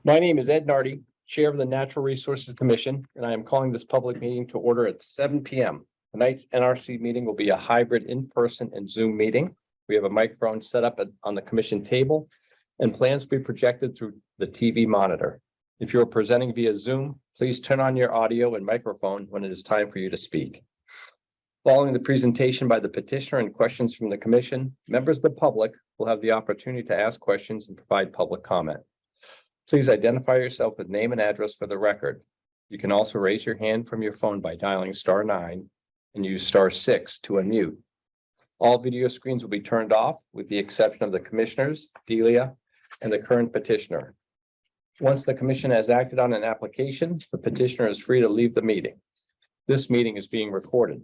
My name is Ed Nardi, Chair of the Natural Resources Commission, and I am calling this public meeting to order at 7 p.m. Tonight's NRC meeting will be a hybrid in-person and Zoom meeting. We have a microphone set up on the commission table and plans to be projected through the TV monitor. If you are presenting via Zoom, please turn on your audio and microphone when it is time for you to speak. Following the presentation by the petitioner and questions from the commission, members of the public will have the opportunity to ask questions and provide public comment. Please identify yourself with name and address for the record. You can also raise your hand from your phone by dialing *9 and use *6 to unmute. All video screens will be turned off with the exception of the commissioners, Delia, and the current petitioner. Once the commission has acted on an application, the petitioner is free to leave the meeting. This meeting is being recorded.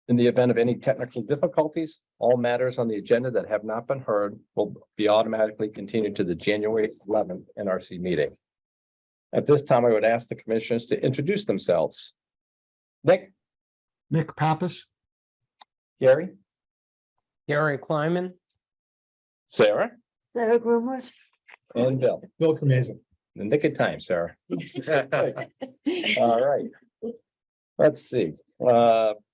In the event of any technical difficulties, all matters on the agenda that have not been heard will be automatically continued to the January 11th NRC meeting. At this time, I would ask the commissioners to introduce themselves. Nick Pappas. Gary, Kleiman. Sarah, Sarah Greenwood. and Bill. Bill Camazin. The nick of time, Sarah. All right. Let's see.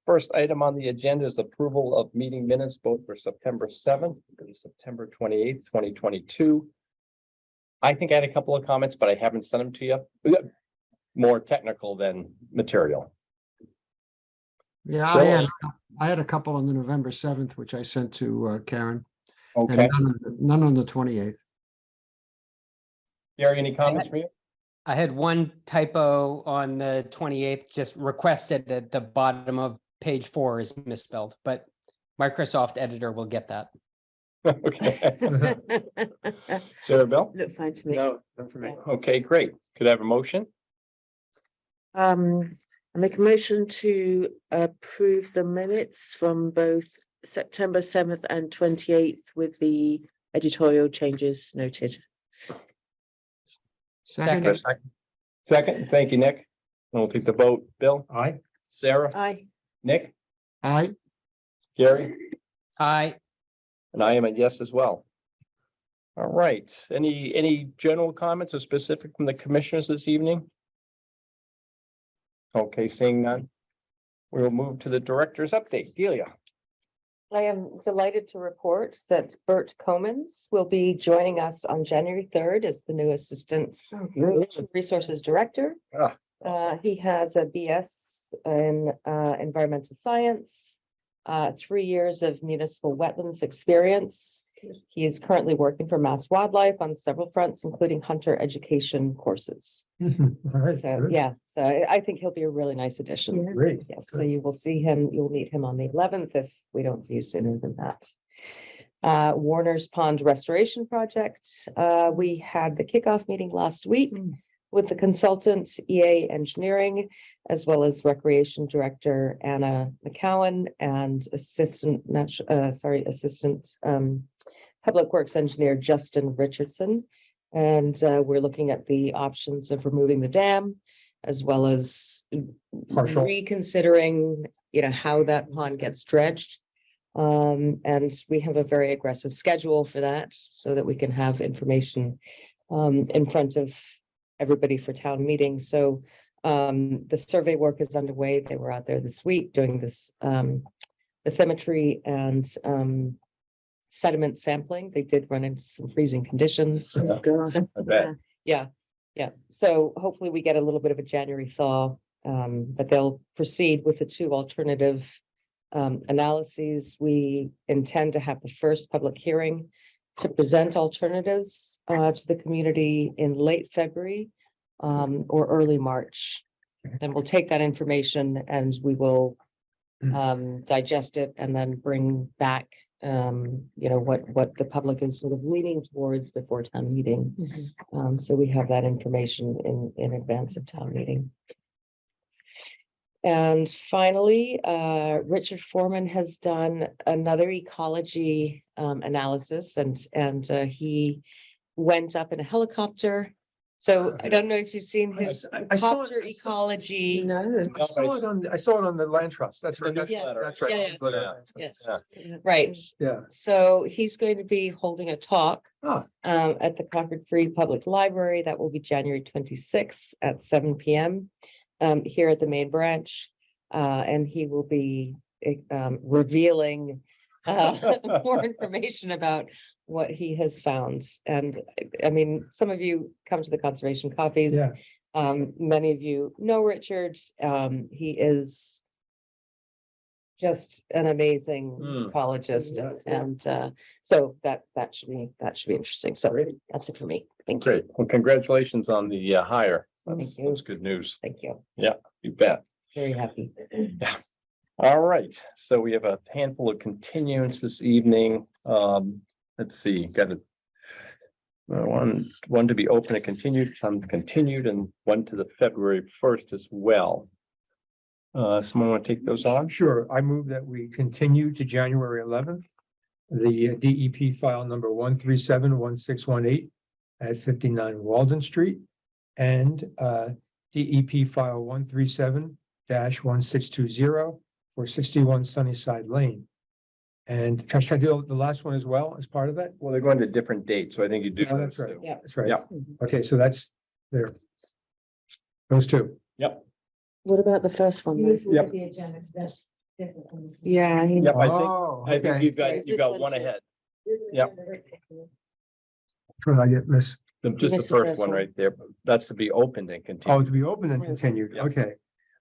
First item on the agenda is approval of meeting minutes, both for September 7th and September 28th, 2022. I think I had a couple of comments, but I haven't sent them to you. More technical than material. Yeah, Bill? I had a couple on the November 7th, which I sent to Karen. Okay. And none on the 28th. Gary, any comments from you? I had one typo on the 28th, just requested at the bottom of page 4 is misspelled, but Microsoft Editor will get that. Okay. Sarah, Bill? Look fine to me. No, not for me. Okay, great. Could I have a motion? I make a motion to approve the minutes from both September 7th and 28th with the editorial changes noted. Second. Second. Thank you, Nick. And we'll take the vote. Bill? Aye. Sarah? Aye. Nick? Aye. Gary? Aye. And I am a yes as well. All right. Any general comments or specific from the commissioners this evening? Okay, seeing none. We will move to the director's update. Delia. I am delighted to report that Bert Comans will be joining us on January 3rd as the new Assistant Resources Director. He has a BS in Environmental Science, 3 years of municipal wetlands experience. He is currently working for Mass Wildlife on several fronts, including hunter education courses. So, yeah, so I think he'll be a really nice addition. Yeah. Great. Yes, so you will see him, you'll meet him on the 11th if we don't see you sooner than that. Warner's Pond Restoration Project. We had the kickoff meeting last week with the consultant EA Engineering, as well as Recreation Director Anna McCowan and Assistant Public Works Engineer Justin Richardson. And we're looking at the options of removing the dam, as well as reconsidering, how that pond gets dredged. And we have a very aggressive schedule for that so that we can have information in front of everybody for town meeting. So the survey work is underway. They were out there this week doing this bathymetry and sediment sampling. They did run into some freezing conditions. I bet. Yeah. So hopefully we get a little bit of a January thaw, but they'll proceed with the 2 alternative analyses. We intend to have the first public hearing to present alternatives to the community in late February or early March. And we'll take that information and we will digest it and then bring back what the public is sort of leaning towards before town meeting. So we have that information in advance of town meeting. And finally, Richard Foreman has done another ecology analysis, and he went up in a helicopter So I don't know if you've seen his I saw it- copter ecology. No. I saw it on the land trust. That's right. The That's newsletter. that's right. Yeah, yeah. Newsletter, Yeah. land trust. Yes, Yeah. right. Yeah. So he's going to be holding a talk Ah, at the Concord Free Public Library. That will be January 26th at 7 p.m. Here at the main branch. And he will be revealing more information about what he has found. And I mean, some of you come to the conservation coffees. yeah. Many of you know Richard. He is just an amazing ecologist, Yes. and so that should be interesting. So that's it for me. Thank you. Great. Well, congratulations on the hire. That's, Thank you. that's good news. Thank you. You bet. Very happy. All right. So we have a handful of continuance this evening. Let's see, got one to be open and continued, some continued, and one to the February 1st as well. Someone want to take those on? Sure. I move that we continue to January 11th. The DEP file number 1371618 at 59 Walden Street and DEP file 137-1620 for 61 Sunnyside Lane. And should I do the last one as well as part of that? Well, they're going to different dates, so I think you do. Oh, that's those right. two. Yeah. That's right. Yep. Okay, so that's there. Those two. Yep. What about the first one? though? Yep. Yeah. Yep, Oh, I think okay. you've So got, is you've this got one one here? ahead. Yep. Could I get this? Just the missed the first first one one. right there. But that's to be opened and Oh, continued. to be open and Right. continued, Yeah. okay.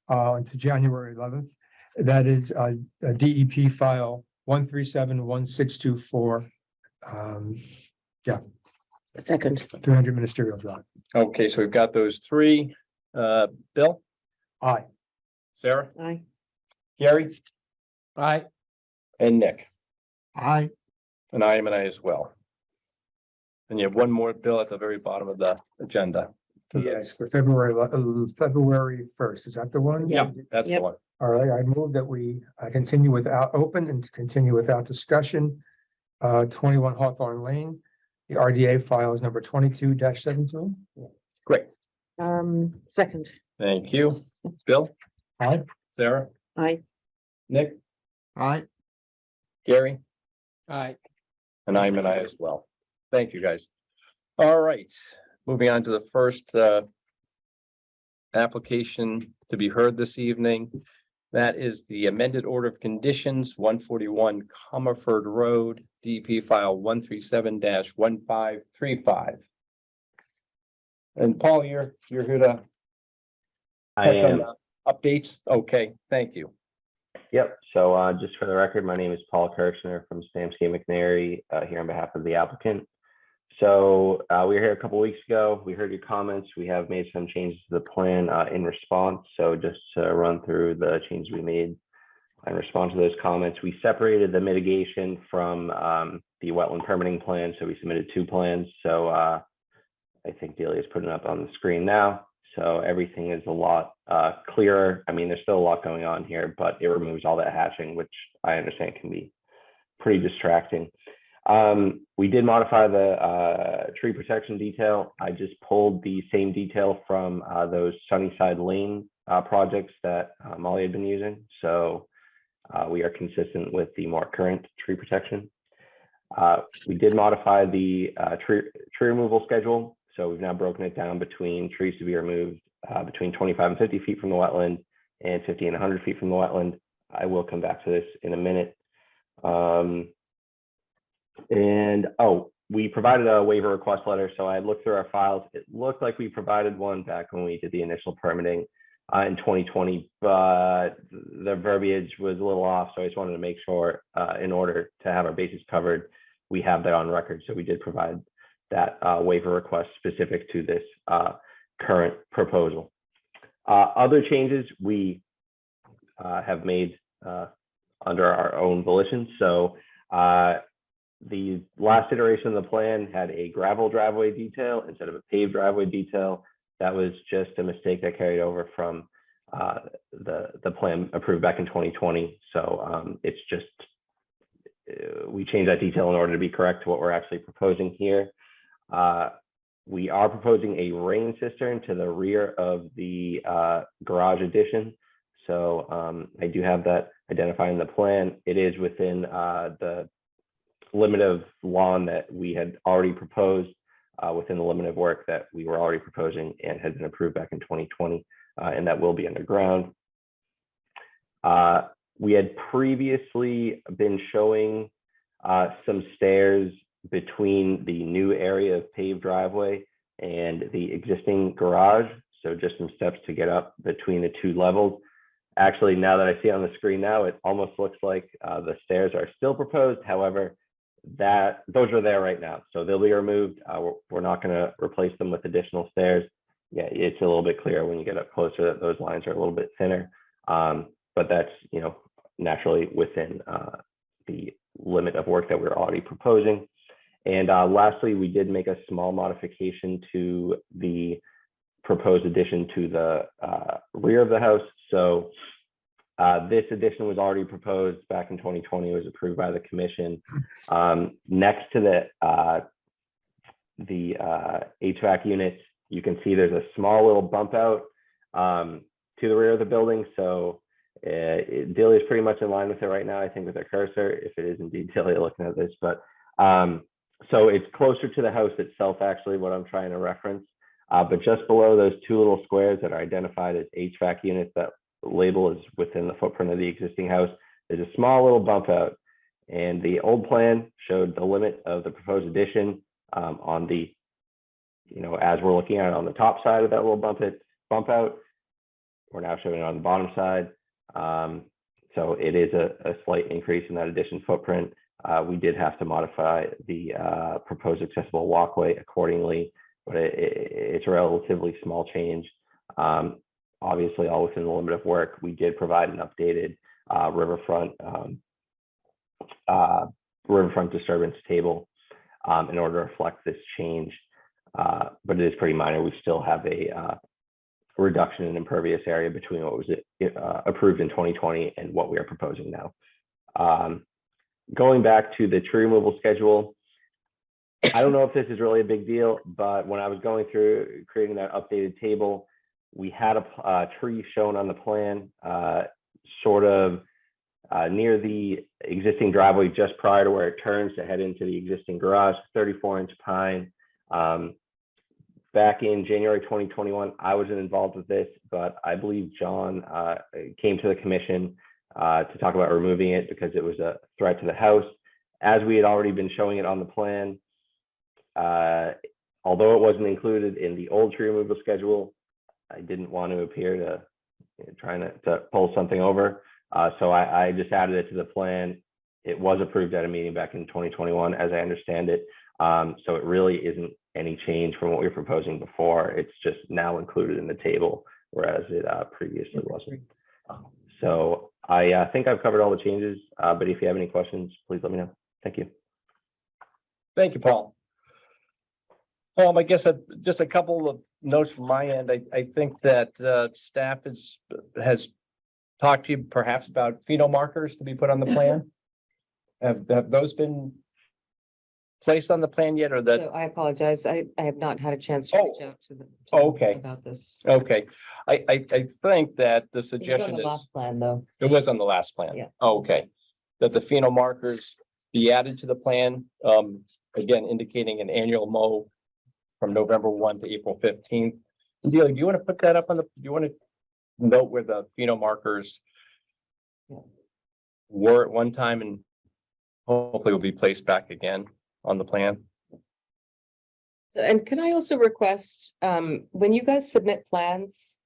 To January 11th. That is a DEP file 1371624. Second. 300 Ministerial Drive. Okay, so we've got those three. Bill, Aye. Sarah, Aye. Gary, Aye. and Nick. Aye. And I am an I as well. And you have one more, Bill, at the very bottom of the agenda. Yes, for February 1st. Is that the one? Yeah, that's the Yep. one. All right, I move that we continue without open and to continue without discussion. 21 Hawthorne Lane. The RDA file is number 22-17. Great. Second. Thank you. Bill, Aye. Sarah, Aye. Nick, Aye. Gary, Aye. and I'm an I as well. Thank you, guys. All right, moving on to the first application to be heard this evening. That is the amended order of conditions, 141 Comerford Road, DP file 137-1535. And Paul, you're here to I touch on am. the updates? Okay, thank you. Yep. So just for the record, my name is Paul Kirchner from Stamsky McNary here on behalf of the applicant. So we were here a couple weeks ago. We heard your comments. We have made some changes to the plan in response. So just to run through the changes we made in response to those comments, we separated the mitigation from the wetland permitting plan. So we submitted two plans. So I think Delia's putting it up on the screen now. So everything is a lot clearer. I mean, there's still a lot going on here, but it removes all that hatching, which I understand can be pretty distracting. We did modify the tree protection detail. I just pulled the same detail from those Sunnyside Lane projects that Molly had been using. So we are consistent with the more current tree protection. We did modify the tree removal schedule. So we've now broken it down between trees to be removed between 25 and 50 feet from the wetland and 50 and 100 feet from the wetland. I will come back to this in a minute. We provided a waiver request letter. So I looked through our files. It looked like we provided one back when we did the initial permitting in 2020, but the verbiage was a little off. So I just wanted to make sure in order to have our bases covered, we have that on record. So we did provide that waiver request specific to this current proposal. Other changes we have made under our own volition. So the last iteration of the plan had a gravel driveway detail instead of a paved driveway detail. That was just a mistake that carried over from the plan approved back in 2020. So it's just, we changed that detail in order to be correct to what we're actually proposing here. we are proposing a rain cistern to the rear of the garage addition. So I do have that identified in the plan. It is within the limit of lawn that we had already proposed, within the limit of work that we were already proposing and had been approved back in 2020, and that will be underground. We had previously been showing some stairs between the new area of paved driveway and the existing garage. So just some steps to get up between the two levels. Actually, now that I see on the screen now, it almost looks like the stairs are still proposed. However, those are there right now, so they'll be removed. We're not going to replace them with additional stairs. Yeah, it's a little bit clearer when you get up closer that those lines are a little bit thinner, but that's, you know, naturally within the limit of work that we're already proposing. And lastly, we did make a small modification to the proposed addition to the rear of the house. So this addition was already proposed back in 2020, was approved by the commission. Next to the HVAC units, you can see there's a small little bump out to the rear of the building. So Delia is pretty much in line with it right now, I think, with her cursor, if it is indeed Delia looking at this. But so it's closer to the house itself, actually, what I'm trying to reference. But just below those two little squares that are identified as HVAC units, that label is within the footprint of the existing house, there's a small little bump out. And the old plan showed the limit of the proposed addition on the, you know, as we're looking at it on the top side of that little bump out. We're now showing it on the bottom side. So it is a slight increase in that addition footprint. We did have to modify the proposed accessible walkway accordingly, but it's a relatively small change. Obviously, all within the limit of work. We did provide an updated riverfront disturbance table in order to reflect this change, but it is pretty minor. We still have a reduction in impervious area between what was approved in 2020 and what we are proposing now. Going back to the tree removal schedule, I don't know if this is really a big deal, but when I was going through creating that updated table, we had a tree shown on the plan, sort of near the existing driveway, just prior to where it turns to head into the existing garage, 34-inch pine. Back in January 2021, I wasn't involved with this, but I believe John came to the commission to talk about removing it because it was a threat to the house. As we had already been showing it on the plan, although it wasn't included in the old tree removal schedule, I didn't want to appear to trying to pull something over. So I just added it to the plan. It was approved at a meeting back in 2021, as I understand it. So it really isn't any change from what we were proposing before. It's just now included in the table, whereas it previously wasn't. So I think I've covered all the changes, but if you have any questions, please let me know. Thank you. Thank you, Paul. I guess just a couple of notes from my end. I think that staff has talked to you perhaps about pheno markers to be put on the plan. Have those been placed on the plan yet, or that? So I apologize. I have not had a chance to reach out to them. Okay. About this. Okay, I think that the It was on suggestion the is, last plan, though. it was on the last plan. Yeah. Okay, that the pheno markers be added to the plan, again, indicating an annual mow from November 1 to April 15th. Delia, do you want to put that up on the, do you want to note where the pheno markers were at one time and hopefully will be placed back again on the plan? And can I also request, when you guys submit plans,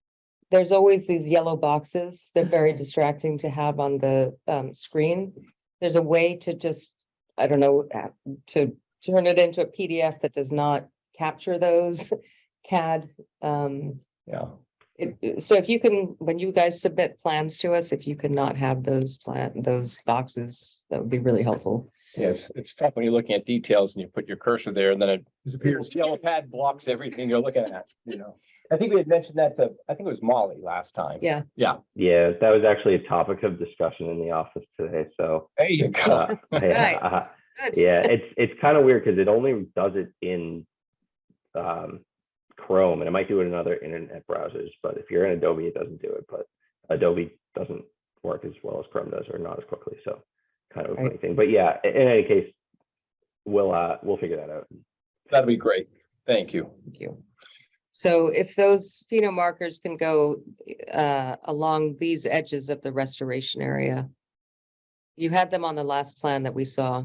there's always these yellow boxes. They're very distracting to have on the screen. There's a way to just, I don't know, to turn it into a PDF that does not capture those CAD. Yeah. So if you can, when you guys submit plans to us, if you could not have those boxes, that would be really helpful. Yes, it's tough when you're looking at details and you put your cursor there and then a Disappears. yellow pad blocks everything you're looking at, you know. I think we had mentioned that to, I think it was Molly last time. Yeah. Yeah, Yeah, that was actually a topic of discussion in the office today. So there you go. yeah, Nice. Good. yeah, it's kind of weird because it only does it in Chrome, and it might do it in other internet browsers, but if you're in Adobe, it doesn't do it. But Adobe doesn't work as well as Chrome does, or not as quickly. So kind of a funny Right. thing. But yeah, in any case, we'll figure that out. That'd be great. Thank you. Thank you. So if those pheno markers can go along these edges of the restoration area. You had them on the last plan that we saw.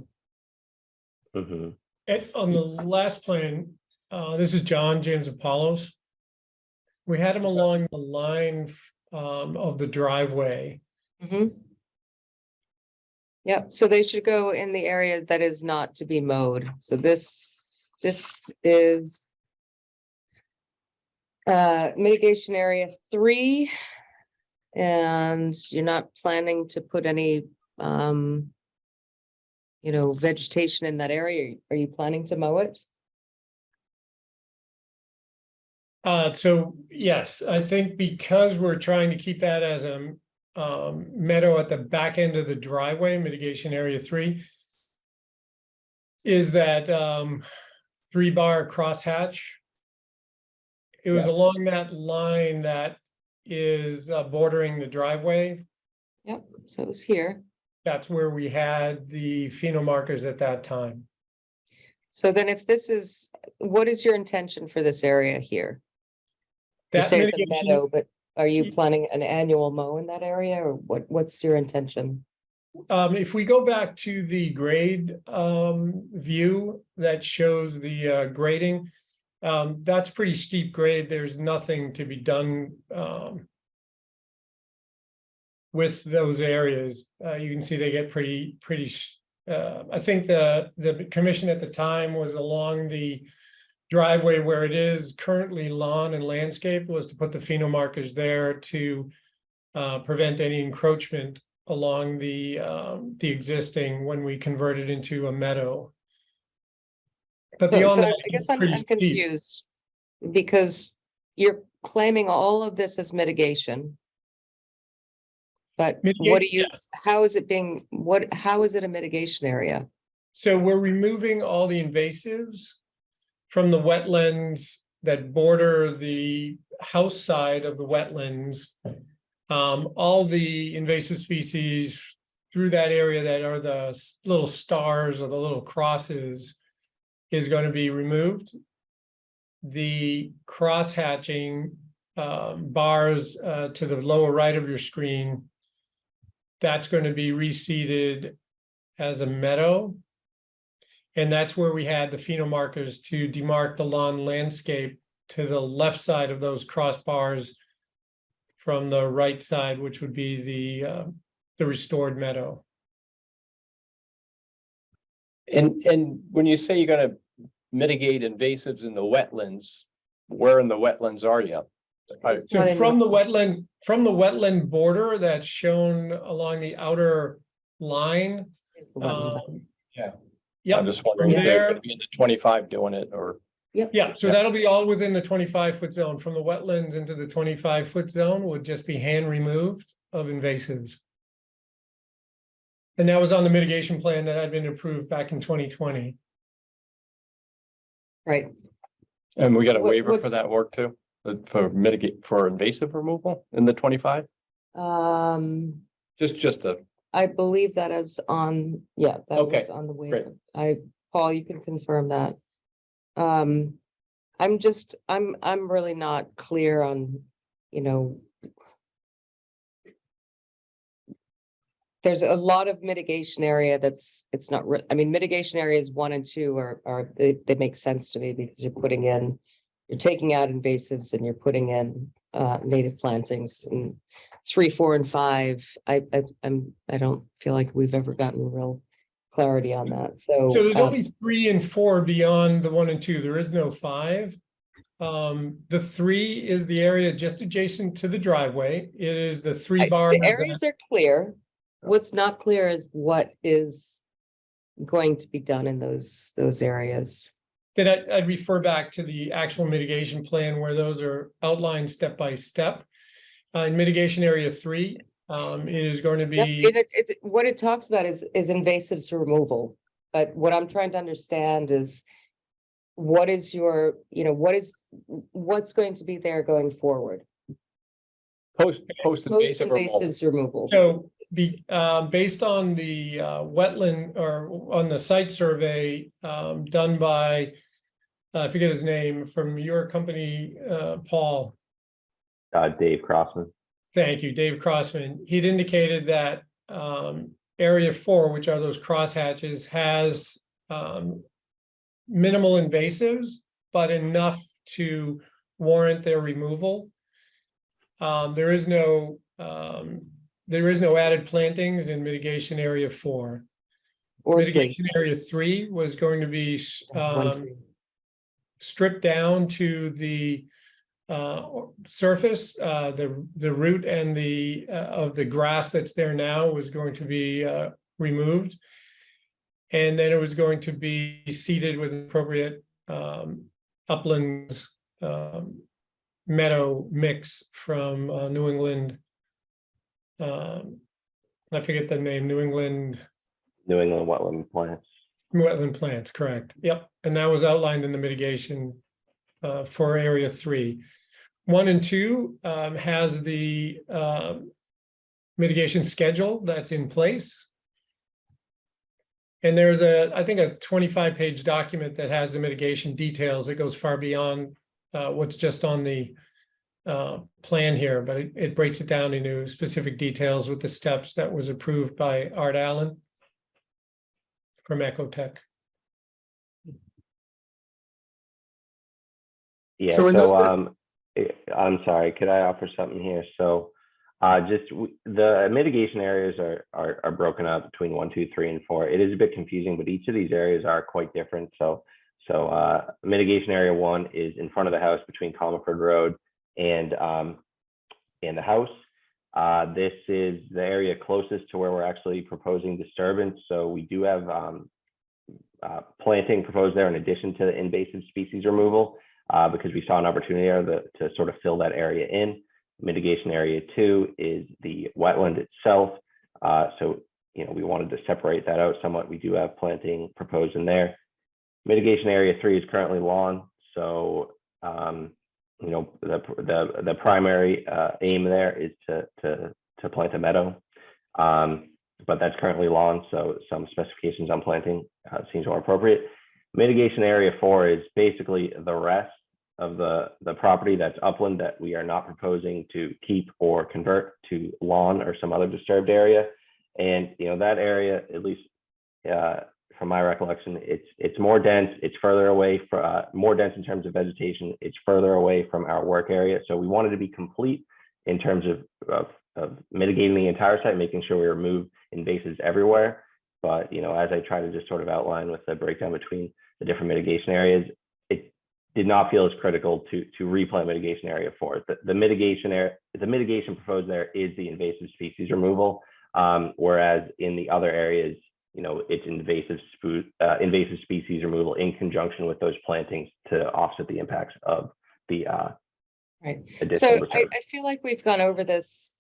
Mhm. On the last plan, this is John James Apollos. We had him along the line of the driveway. Yep, so they should go in the area that is not to be mowed. So this is mitigation area 3. And you're not planning to put any vegetation in that area. Are you planning to mow it? So yes, I think because we're trying to keep that as a meadow at the back end of the driveway, mitigation area 3. Is that 3-bar crosshatch? It was Yeah. along that line that is bordering the driveway. Yep, so it was here. That's where we had the pheno markers at that time. So then if this is, what is your intention for this area here? You That say it's a mitigation- meadow, but are you Ye- planning an annual mow in that area, or what's your intention? If we go back to the grade view that shows the grading, that's pretty steep grade. There's nothing to be done with those areas. You can see they get pretty. I think the commission at the time was along the driveway where it is currently lawn and landscape, was to put the pheno markers there to prevent any encroachment along the existing when we convert it into a meadow. But So beyond that, I guess it's I'm pretty steep. confused because you're claiming all of this as mitigation. But what do you, Yes. how is it being, how is it a mitigation area? So we're removing all the invasives from the wetlands that border the house side of the wetlands. All the invasive species through that area that are the little stars or the little crosses is going to be removed. The cross hatching bars to the lower right of your screen, that's going to be reseeded as a meadow. And that's where we had the pheno markers to demarc the lawn landscape to the left side of those crossbars from the right side, which would be the restored meadow. And when you say you're gonna mitigate invasives in the wetlands, where in the wetlands are you? So Not in from the wetland border that's shown along the outer line. Is the wetland. Yeah. Yep, I'm just wondering from if they're there, gonna be in the 25 doing it, or yeah, so Yeah. that'll be all within the 25-foot zone. From the wetlands into the 25-foot zone would just be hand removed of invasives. And that was on the mitigation plan that had been approved back in 2020. Right, and we got a What- waiver for what's- that work too? For invasive removal in the 25? Just a, I believe that is on, that Okay, was on the waiver. Paul, you can confirm that. I'm really not clear on, there's a lot of mitigation area it's not, mitigation areas 1 and 2 they make sense to me because you're taking out invasives and you're putting in native plantings, and 3, 4, and 5. I don't feel like we've ever gotten real clarity on that. So So there's only 3 and 4 beyond the 1 and 2. There is no 5. The 3 is the area just adjacent to the driveway. It is the 3 bars. the areas are clear. What's not clear is what is going to be done in those areas. Then I'd refer back to the actual mitigation plan where those are outlined step by step. In mitigation area 3, it is going to Yep, be, what it talks about is invasives removal. But what I'm trying to understand is what is your, what's going to be there going forward? Post Post invasive removal. invasives removal. So based on the wetland or on the site survey done by, I forget his name, from your company, Paul. Dave Crossman. Thank you, Dave Crossman. He'd indicated that area 4, which are those crosshatches, has minimal invasives, but enough to warrant their removal. There is no added plantings in mitigation area 4. Or Mitigation area 3 was going to be stripped down to the surface. The root and the of the grass that's there now was going to be removed, and then it was going to be seeded with appropriate uplands meadow mix from New England. I forget the name. New England Wetland Plants. Wetland plants, correct. Yep, and that was outlined in the mitigation for area 3. 1 and 2 has the mitigation schedule that's in place. And there's I think a 25-page document that has the mitigation details. It goes far beyond what's just on the plan here, but it breaks it down into specific details with the steps that was approved by Art Allen from Ecotech. Yeah, So in so I'm sorry, could I offer something here? So the mitigation areas are broken up between 1, 2, 3, and 4. It is a bit confusing, but each of these areas are quite different. So mitigation area 1 is in front of the house between Concord Road and the house. This is the area closest to where we're actually proposing disturbance. So we do have planting proposed there in addition to the invasive species removal, because we saw an opportunity there to sort of fill that area in. Mitigation area 2 is the wetland itself. So, we wanted to separate that out somewhat. We do have planting proposed in there. Mitigation area 3 is currently lawn. So, the primary aim there is to plant a meadow. But that's currently lawn, so some specifications on planting seems more appropriate. Mitigation area 4 is basically the rest of the property that's upland that we are not proposing to keep or convert to lawn or some other disturbed area. And that area, at least from my recollection, it's more dense. It's further away from more dense in terms of vegetation. It's further away from our work area. So we wanted to be complete in terms of mitigating the entire site, making sure we remove invasives everywhere. But as I try to just sort of outline with the breakdown between the different mitigation areas, it did not feel as critical to replant mitigation area 4. The mitigation proposed there is the invasive species removal, whereas in the other areas, it's invasive species removal in conjunction with those plantings to offset the impacts of the Right. additional So reserve. I feel like we've gone over this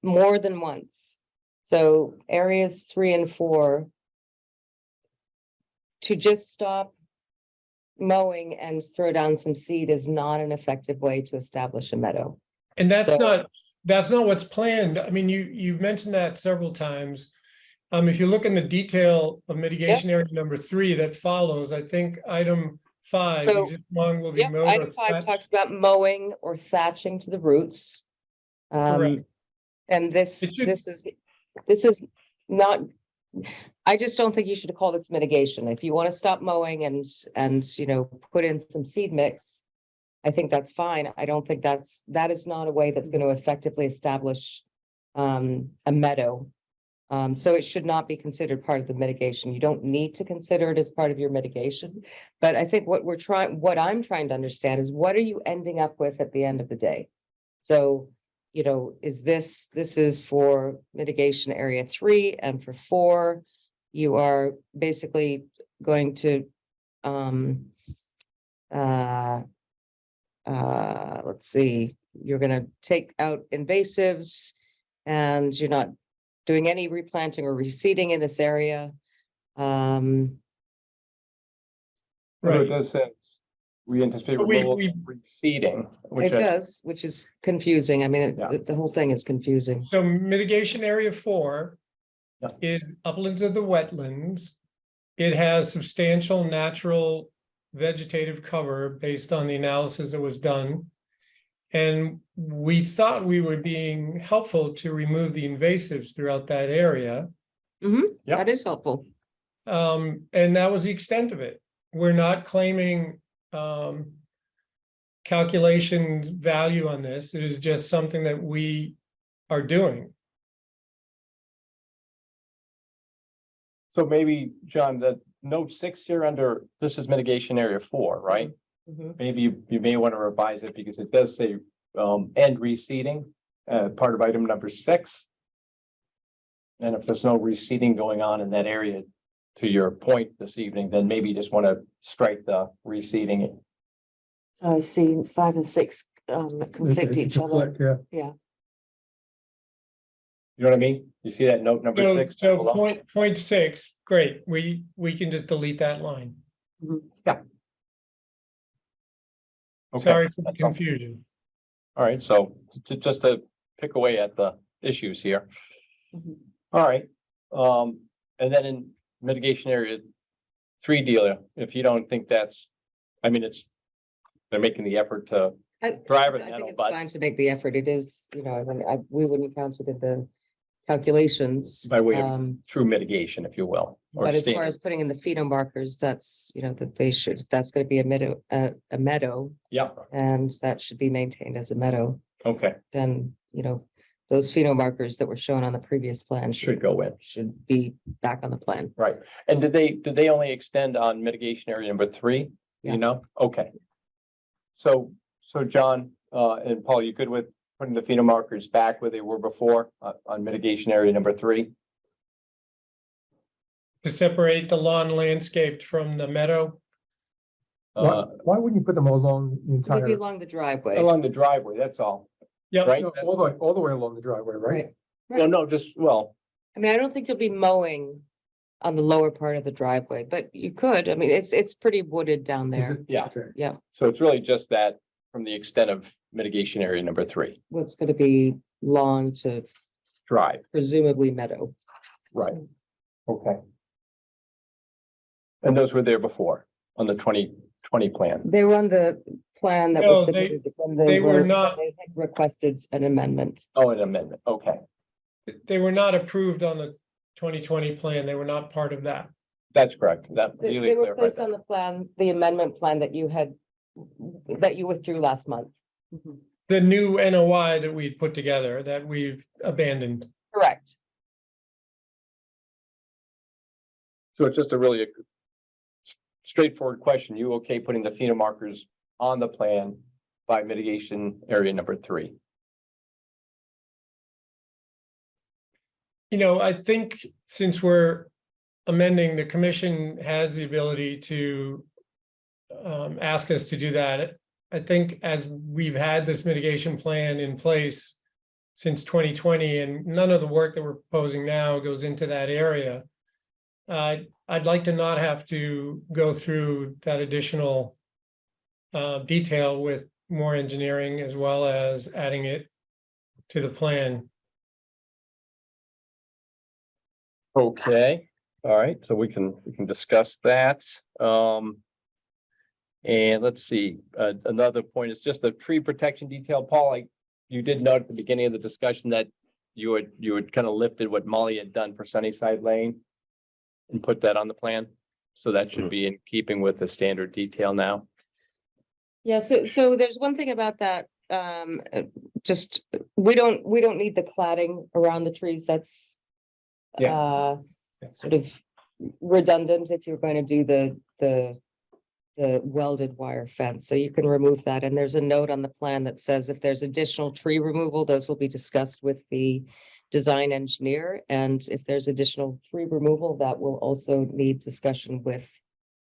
more than once. So areas 3 and 4, to just stop mowing and throw down some seed is not an effective way to establish a meadow. And that's So- not what's planned. I mean, you've mentioned that several times. If you look in the detail of mitigation area number 3 that follows, I think item 5, So, existing lawn will be Yep, mowed or item 5 thatched. talks about mowing or thatching to the roots. Correct. And this It should- this is not, I just don't think you should call this mitigation. If you want to stop mowing and put in some seed mix, I think that's fine. I don't think that is not a way that's going to effectively establish a meadow. So it should not be considered part of the mitigation. You don't need to consider it as part of your mitigation. But I think what I'm trying to understand is, what are you ending up with at the end of the day? So, is this is for mitigation area 3, and for 4, you are basically going to, let's see, you're going to take out invasives, and you're not doing any replanting or reseeding in this area. Although it Right. does say we anticipate But we- removal receding, It which does, which is confusing. I mean, Yeah. the whole thing is confusing. So mitigation area 4 Yeah. is uplands of the wetlands. It has substantial natural vegetative cover based on the analysis that was done. And we thought we were being helpful to remove the invasives throughout that area. Mhm, Yep. that is helpful. And that was the extent of it. We're not claiming calculations value on this. It is just something that we are doing. so maybe, John, the note 6 here under, this is mitigation area 4, right? Mhm. Maybe you may want to revise it because it does say end reseeding, part of item number 6. And if there's no reseeding going on in that area, to your point this evening, then maybe you just want to strike the reseeding. I see 5 and 6 conflict Okay, each other. conflict, yeah. You know what I mean? You see that note number So, 6? so below? point 6, great. We can just delete that line. Okay. Sorry for the that's all. confusion. All right, so just to pick away at the issues here. Mhm. All right, and then in mitigation area 3 dealer, if you don't think that's, I mean, they're making the effort to drive it, I think it's but fine to make the effort. It is, you know, I mean, we wouldn't count it in the calculations. by way of Um, true mitigation, if you will. or But as far standard. as putting in the phenol markers, that's, you know, that they should, that's gonna be a meadow, Yeah, and that should be maintained as a meadow. okay, Then, you know, those phenol markers that were shown on the previous plan should go in, should be back on the plan. right. And did they only extend on mitigation area number 3? Yeah. You know, okay. So John, and Paul, you good with putting the pheno markers back where they were before, on mitigation area number 3? To separate the lawn landscaped from the meadow. Why wouldn't you put them along the Maybe entire, along the driveway. Along the driveway, that's all, Yep. right? no, That's- all the way along the driveway, right? Right. Well, no, just, well, I mean, I don't think you'll be mowing on the lower part of the driveway, but you could. I mean, it's pretty wooded down Is there. it? Yeah. Okay. so it's really just that from the extent of mitigation area number 3, What's gonna be lawn to drive, presumably meadow. right? Okay. And those were there before on the 2020 plan. They were on the plan that No, was they- submitted when they were when not- they had requested an amendment. Oh, an amendment, okay, They were not approved on the 2020 plan. They were not part of that. that's correct, that. They Julie were clarified placed that. on the plan, the amendment plan that you withdrew last month. The new NOI that we put together that we've abandoned. Correct. So it's just a really straightforward question. You okay putting the pheno markers on the plan by mitigation area number 3? You know, I think since we're amending, the commission has the ability to ask us to do that. I think as we've had this mitigation plan in place since 2020, and none of the work that we're proposing now goes into that area. I'd like to not have to go through that additional detail with more engineering as well as adding it to the plan. Okay, all right, so we can discuss that. And let's see, another point is just the tree protection detail. Paul, you did note at the beginning of the discussion that you had kind of lifted what Molly had done for Sunnyside Lane and put that on the plan. So that should be in keeping with the standard detail now. Yeah, so there's one thing about that, just, we don't need the cladding around the trees. That's sort of redundant if you're going to do the welded wire fence. So you can remove that. And there's a note on the plan that says if there's additional tree removal, those will be discussed with the design engineer. And if there's additional tree removal, that will also need discussion with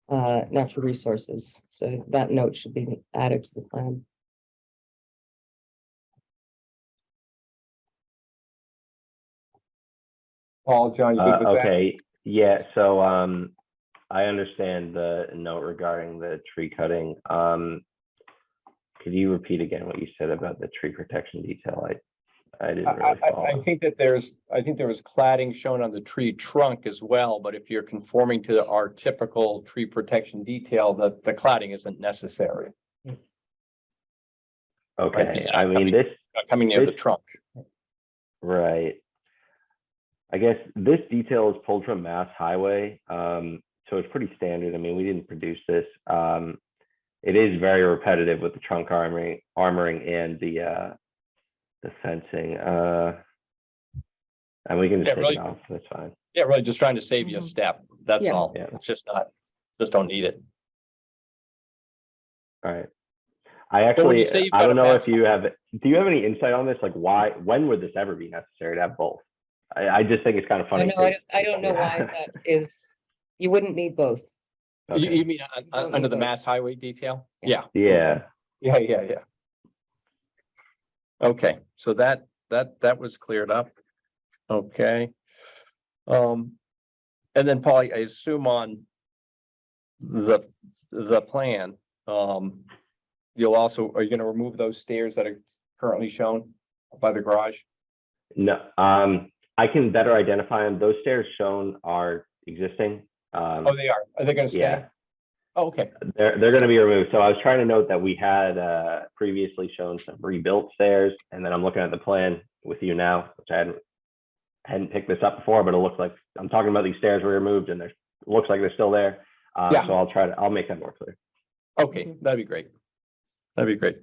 natural resources. So that note should be added to the plan. Paul, John, you good with that? Okay, yeah, so, I understand the note regarding the tree cutting. Could you repeat again what you said about the tree protection detail? I didn't really I follow. think that there was cladding shown on the tree trunk as well, but if you're conforming to our typical tree protection detail, the cladding isn't necessary. Okay, Right, I mean, this, Coming near the This- trunk. right. I guess this detail is pulled from Mass Highway, so it's pretty standard. I mean, we didn't produce this. It is very repetitive with the trunk armoring and the fencing. And we can just Yeah, take really. it off. That's fine. Yeah, really just trying to save you a Mhm. step. That's Yeah. all. Yeah. It's just don't need it. All right. But when you say you've I got don't a know Mass if you have, do you have any insight on this? Like when would this ever be necessary to have both? I just think it's kind of I funny. know, I don't know why that is, you wouldn't need both. Okay. You mean don't under need the both. Mass Highway detail? Yeah. Yeah, Yeah, yeah. Okay, so that was cleared up. Okay. And then Paul, I assume on the plan, you'll also, are you gonna remove those stairs that are currently shown by the garage? no, I can better identify them. Those stairs shown are existing. Oh, they are. Are they gonna stay? Yeah, Oh, okay. they're going to be removed. So I was trying to note that we had previously shown some rebuilt stairs, and then I'm looking at the plan with you now, which I hadn't picked this up before, but it looks like I'm talking about these stairs were removed, and it looks like they're still there. Yeah. So I'll make that more clear. Okay, that'd be great. That'd be great.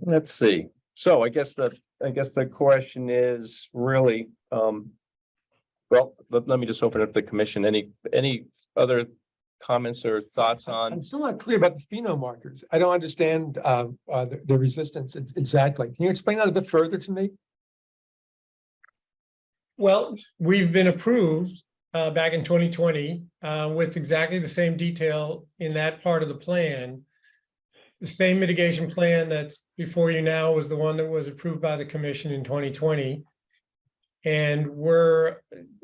Let's see. So I guess the question is really, well, let me just open up the commission. Any other comments or thoughts on? I'm still not clear about the pheno markers. I don't understand the resistance exactly. Can you explain that a bit further to me? Well, we've been approved back in 2020 with exactly the same detail in that part of the plan. The same mitigation plan that's before you now was the one that was approved by the commission in 2020. And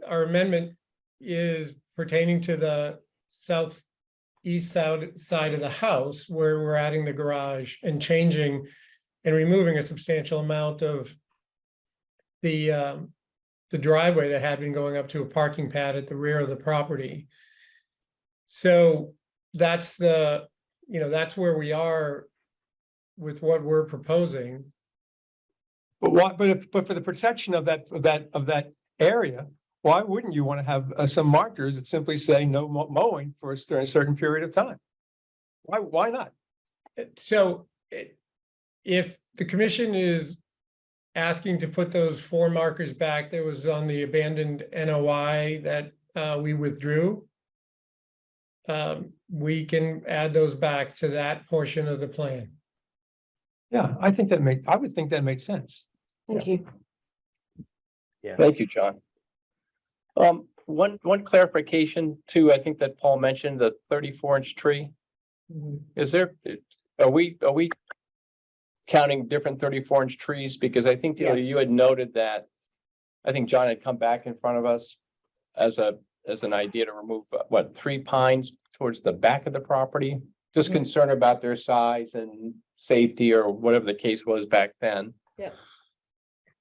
our amendment is pertaining to the southeast side of the house where we're adding the garage and changing and removing a substantial amount of the driveway that had been going up to a parking pad at the rear of the property. So that's that's where we are with what we're proposing. But but for the protection of that area, why wouldn't you want to have some markers that simply say no mowing for a certain period of time? Why not? So if the commission is asking to put those 4 markers back that was on the abandoned NOI that we withdrew, we can add those back to that portion of the plan. Yeah, I would think that makes sense. Thank you. Thank you, John. One clarification too, I think that Paul mentioned the 34-inch tree. Is there, are we counting different 34-inch trees? Because I think Yes. you had noted that, I think John had come back in front of us as an idea to remove, 3 pines towards the back of the property? Just Mhm. concerned about their size and safety or whatever the case was back then. Yeah.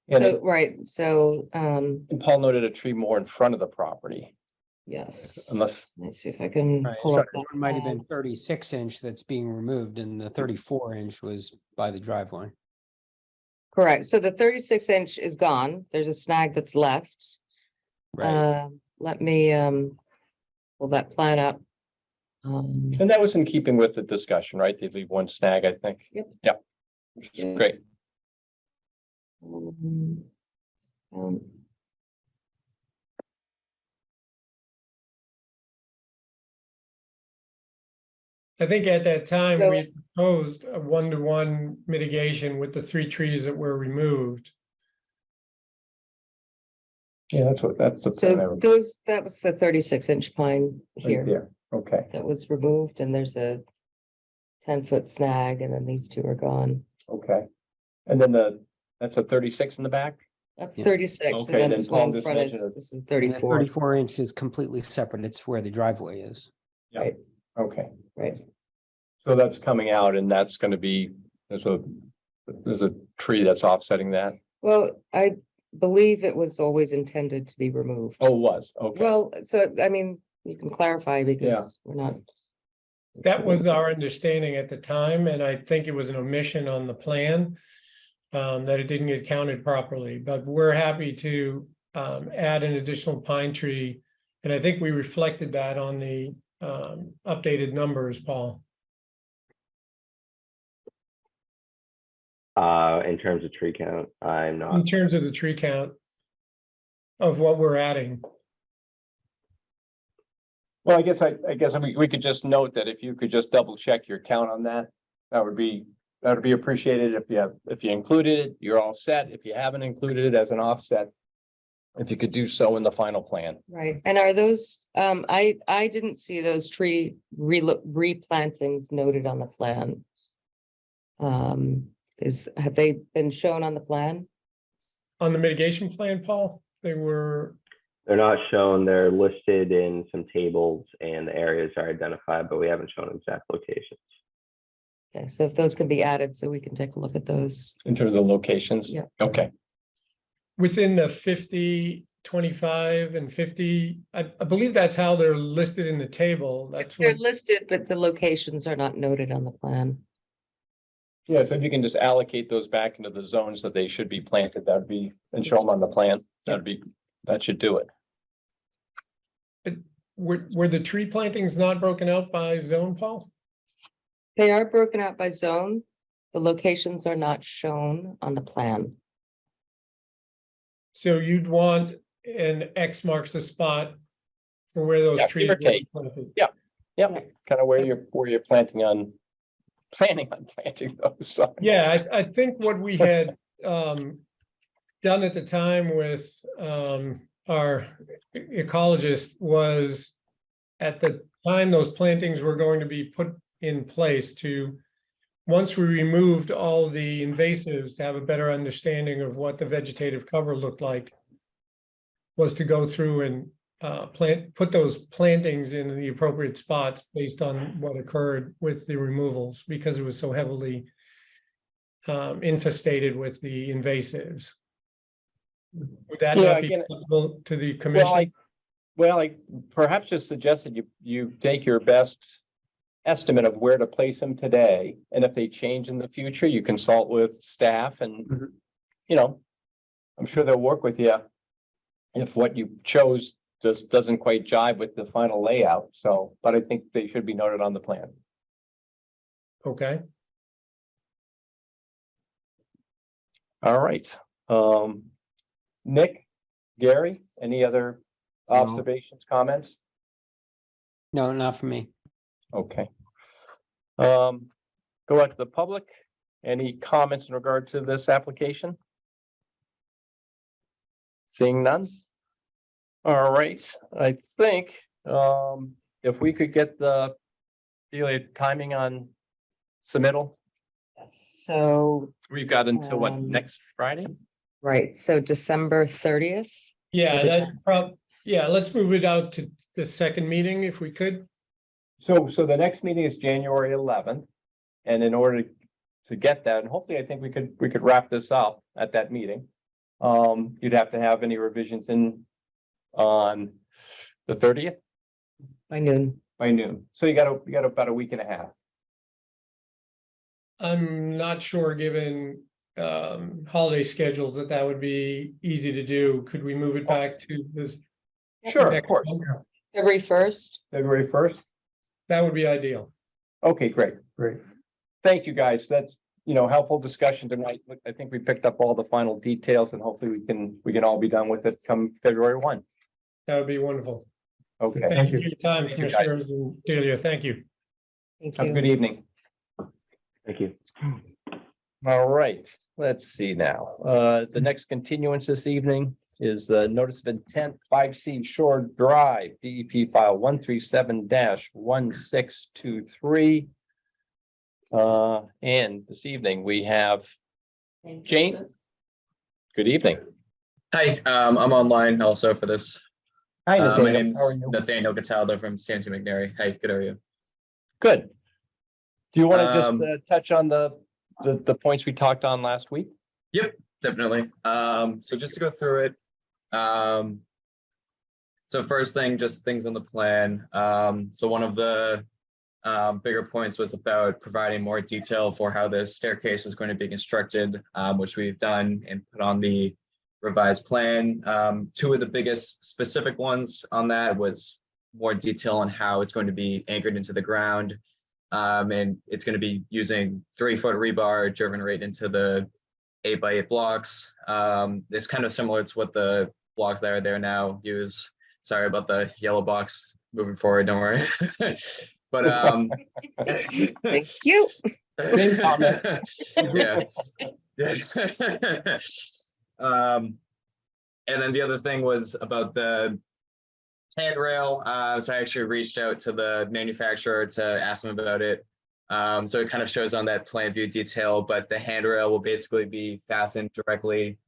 And So, right, so, and Paul noted a tree more in front of the property, yes. unless, Let's see if I can Right. pull up. One might have been 36-inch that's being removed and the 34-inch was by the driveway. Correct, so the 36-inch is gone, there's a snag that's left. Let me, pull that plan up. and that was in keeping with the discussion, right? They'd leave one snag, I think. Yep. Yep. Which is Yeah. great. Um, I think at that time, So- we proposed a 1-to-1 mitigation with the 3 trees that were removed. Yeah, that's what, that's the. plan I So was- that was the 36-inch pine right here there. Okay, that was removed, and there's a 10-foot snag, and then these 2 are gone. okay. And then that's a 36 in the back? That's Yeah. Okay, thirty-six, and then then this Paul one in just front is, mentioned it. this is And the 34. 34 inch is completely separate. It's where the driveway is. Okay, Right. so that's coming out and that's gonna be, there's a tree that's offsetting that. Well, I believe it was always intended to be removed. Oh, it was, okay. Well, so, I mean, you can clarify because we're not. That was our understanding at the time, and I think it was an omission on the plan. That it didn't get counted properly, but we're happy to add an additional pine tree. And I think we reflected that on the updated numbers, Paul. In terms of tree count, I'm In not, terms of the tree count of what we're adding. Well, I guess we could just note that if you could just double check your count on that, that would be appreciated. If you included it, you're all set. If you haven't included it as an offset, if you could do so in the final plan. Right, and are those, I didn't see those tree replantings noted on the plan. Have they been shown on the plan? On the mitigation plan, Paul, they're not shown. They're listed in some tables and the areas are identified, but we haven't shown exact locations. Okay, so if those can be added, so we can take a look at those. In terms of locations? Yeah. Okay, within the 50, 25 and 50. I believe that's how they're listed in the table. That's They're what, listed, but the locations are not noted on the plan. yeah, so if you can just allocate those back into the zones that they should be planted, that'd be, and show them on the plan, that should do it. were the tree plantings not broken out by zone, Paul? They are broken out by zone. The locations are not shown on the plan. So you'd want an X marks the spot for where those Yeah, trees give or were take. planted. Yep, kind of where you're planning on planting those. So, Yeah, I think what we had done at the time with our ecologist was at the time those plantings were going to be put in place to, once we removed all the invasives to have a better understanding of what the vegetative cover looked like, was to go through and put those plantings in the appropriate spots based on what occurred with the removals, because it was so heavily infestated with the invasives. Would that Yeah, not be again, acceptable to the commission? well, I perhaps just suggested you take your best estimate of where to place them today, and if they change in the future, you consult with staff and, you know, I'm sure they'll work with you if what you chose just doesn't quite jive with the final layout. So, but I think they should be noted on the plan. Okay, All right. Nick, Gary, any other No. observations, comments? No, not for me. Okay. Go out to the public. Any comments in regard to this application? Seeing none? All right, I think, if we could get the timing on submittal, So, we've got until what, Um, next Friday? right, so December 30th. yeah, For the yeah, let's move it out to the second meeting if we could. So the next meeting is January 11th. And in order to get that, and hopefully I think we could wrap this up at that meeting. You'd have to have any revisions in on the 30th By noon. by noon. So you got about a week and a half. I'm not sure, given holiday schedules, that would be easy to do. Could we move it back to this? Sure, of next course. month? February 1st. February 1st. That would be ideal. Okay, great. Great. Thank you, guys. That's, helpful discussion tonight. I think we picked up all the final details and hopefully we can all be done with it come February 1. That would be wonderful. Okay, Thank you for your time, Thank you, guys. Commissioners and Delia. Thank you. Thank have a you. good evening. Thank you. All right, let's see now. The next continuance this evening is the notice of intent 5C Shore Drive, DEP file 137-1623. And this evening we have Jane. Good evening. Hi, I'm online also for this. Hi, My Nathaniel. name's How are you? Nathaniel Cataldo from Stanton McNary. Hi, good, how are you? Good. Do you want to just Um, touch on the points we talked on last week? Yep, definitely. So just to go through it. So first thing, just things on the plan. So one of the bigger points was about providing more detail for how the staircase is going to be constructed, which we've done and put on the revised plan. Two of the biggest specific ones on that was more detail on how it's going to be anchored into the ground. And it's going to be using 3-foot rebar driven right into the 8x8 blocks. It's kind of similar to what the blocks that are there now use. Sorry about the yellow box moving forward, don't worry. But Thank you. Same comment. yeah. And then the other thing was about the handrail. So I actually reached out to the manufacturer to ask them about it. So it kind of shows on that plan view detail, but the handrail will basically be fastened directly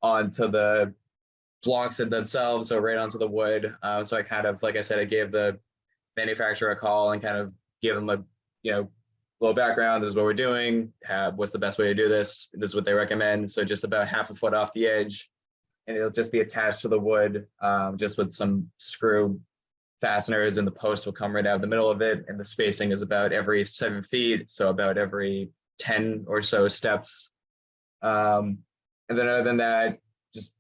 onto the blocks themselves, so right onto the wood. So I kind of, like I said, I gave the manufacturer a call and kind of give them a, little background. This is what we're doing. What's the best way to do this? This is what they recommend. So just about 1/2 foot off the edge, and it'll just be attached to the wood, just with some screw fasteners, and the post will come right out of the middle of it. And the spacing is about every 7 feet, so about every 10 or so steps. And then other than that, just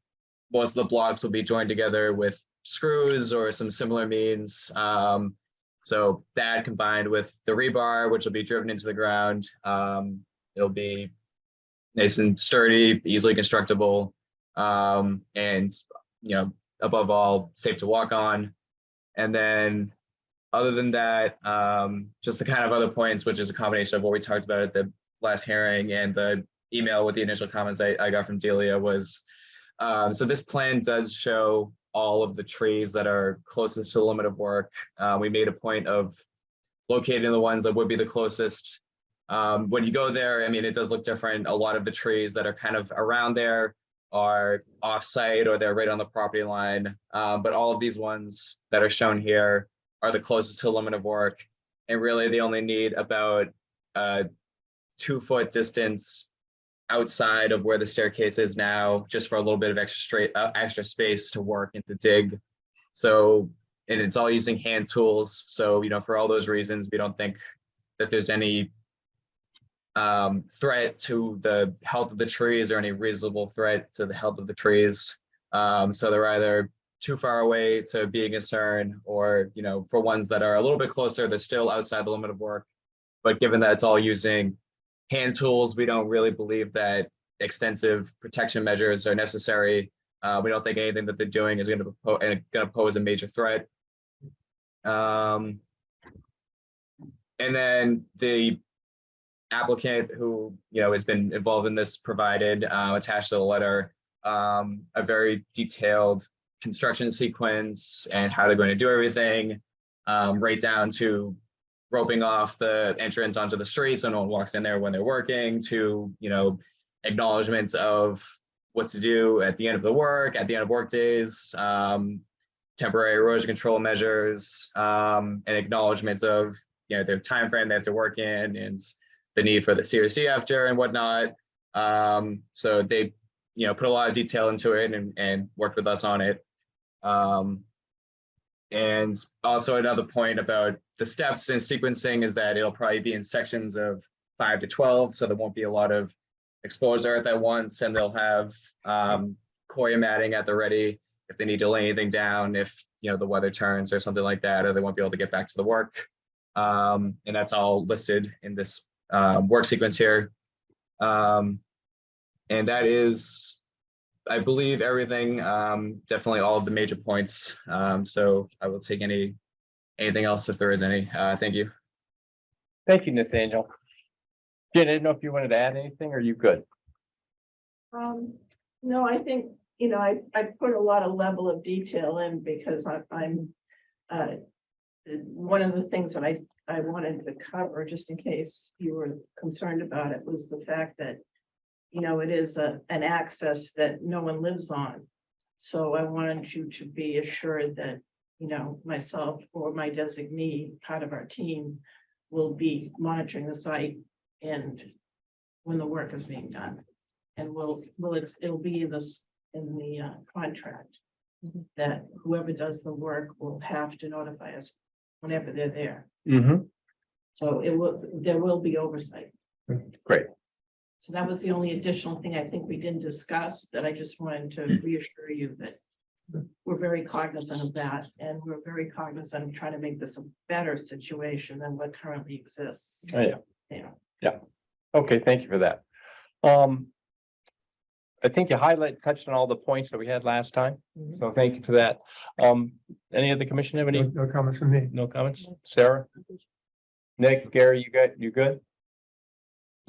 most of the blocks will be joined together with screws or some similar means. So that combined with the rebar, which will be driven into the ground, it'll be nice and sturdy, easily constructible, and above all, safe to walk on. And then other than that, just the kind of other points, which is a combination of what we talked about at the last hearing and the email with the initial comments I got from Delia was, so this plan does show all of the trees that are closest to the limit of work. We made a point of locating the ones that would be the closest. When you go there, I mean, it does look different. A lot of the trees that are kind of around there are off-site or they're right on the property line. But all of these ones that are shown here are the closest to the limit of work. And really they only need about a 2-foot distance outside of where the staircase is now, just for a little bit of extra space to work and to dig. So, and it's all using hand tools. So, for all those reasons, we don't think that there's any threat to the health of the trees or any reasonable threat to the health of the trees. So they're either too far away to be a concern, or, for ones that are a little bit closer, they're still outside the limit of work. But given that it's all using hand tools, we don't really believe that extensive protection measures are necessary. We don't think anything that they're doing is going to pose a major threat. And then the applicant who has been involved in this provided, attached to the letter, a very detailed construction sequence and how they're going to do everything, right down to roping off the entrance onto the street so no one walks in there when they're working, to acknowledgements of what to do at the end of the work, at the end of work days, temporary erosion control measures, and acknowledgements of their time frame they have to work in, and the need for the CRC after and whatnot. So they put a lot of detail into it and worked with us on it. And also another point about the steps and sequencing is that it'll probably be in sections of 5 to 12. So there won't be a lot of exposed earth at once, and they'll have coir matting at the ready if they need to lay anything down, if the weather turns or something like that, or they won't be able to get back to the work. And that's all listed in this work sequence here. And that is, I believe, everything, definitely all of the major points. So I will take anything else if there is any. Thank you. Thank you, Nathaniel. Jen, I didn't know if you wanted to add anything, or are you good? No, I think, I put a lot of level of detail in because I'm one of the things that I wanted to cover, just in case you were concerned about it, was the fact that, it is an access that no one lives on. So I wanted you to be assured that, you know, myself or my designee, part of our team, will be monitoring the site and when the work is being done. And it'll be in the contract that whoever does the work will have to notify us whenever they're there. Mm-hmm. So there will be oversight. Great. So that was the only additional thing I think we didn't discuss, that I just wanted to reassure you that we're very cognizant of that, and we're very cognizant of trying to make this a better situation than what currently exists. Oh, yeah. Yeah. Okay, thank you for that. I think you touched on all the points that we had last time, so thank you for that. Any of the commission have any, No comments from me. no comments? Sarah? Nick, Gary, you good?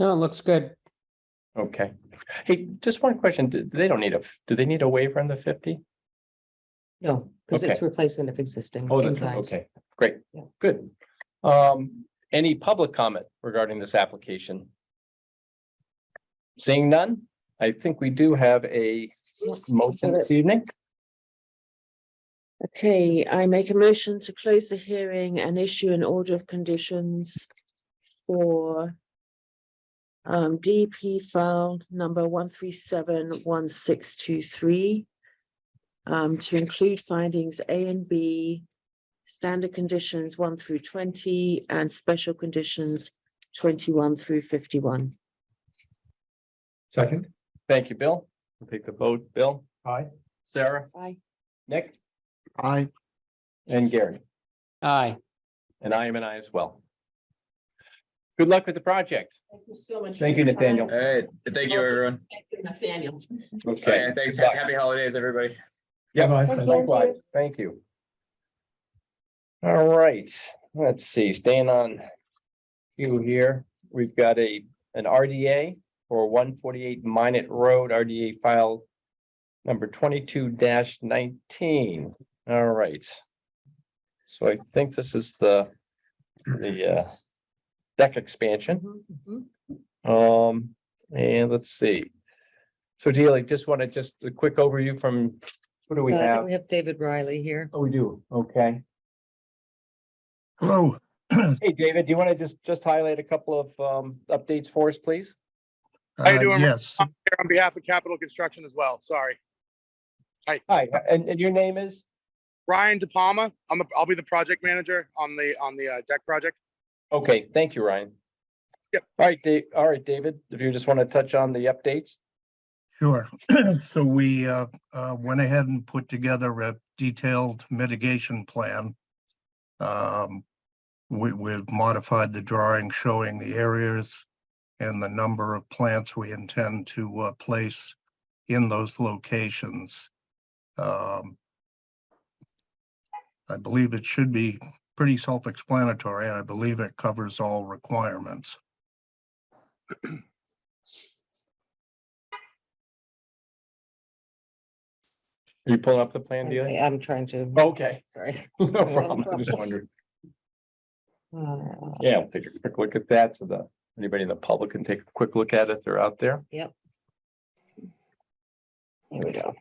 No, it looks good. Okay. Hey, just one question. Do they need a waiver on the 50? No, because it's Okay. replacement of existing. Oh, in that's kind. okay, great, Yeah. good. Any public comment regarding this application? Seeing none, I think we do have a motion this evening. Okay, I make a motion to close the hearing and issue an order of conditions for DP file number 1371623 to include findings A and B, standard conditions 1 through 20, and special conditions 21 through 51. Second. Thank you, Bill. We'll take the vote. Bill, Aye. Sarah, Aye. Nick, Aye. and Gary, Aye. and I am an I as well. Good luck with the project. Thank you so much. Thank for you, your time. Nathaniel. All right, thank you, everyone. Thank you, Nathaniel. Okay. Okay, thanks. Good luck. Happy holidays, everybody. Yeah, Bye-bye. likewise. Thank you. All right, let's see, staying on cue here, we've got an RDA for 148 Minot Road, RDA file number 22-19. All right. So I think this is the deck expansion. And let's see. So Delia, just a quick overview from, what do we have? We have David Riley here. Oh, we do, okay. Hello. Hey, David, do you want to just highlight a couple of updates for us, please? How you doing? Yes, I'm here on behalf of Capital Construction as well. Sorry. Hi, and your name is? Ryan De Palma. I'll be the project manager on the deck project. Okay, thank you, Ryan. Yep. All right, David, if you just want to touch on the updates. sure. So we went ahead and put together a detailed mitigation plan. We've modified the drawing showing the areas and the number of plants we intend to place in those locations. I believe it should be pretty self-explanatory, and I believe it covers all requirements. Are you pulling up the plan, Delia? I'm trying to, Okay, sorry. no problem, I just wondered. Yeah, I'll take a quick look at that so that anybody in the public can take a quick look at it. They're out there. Yep. Here we go.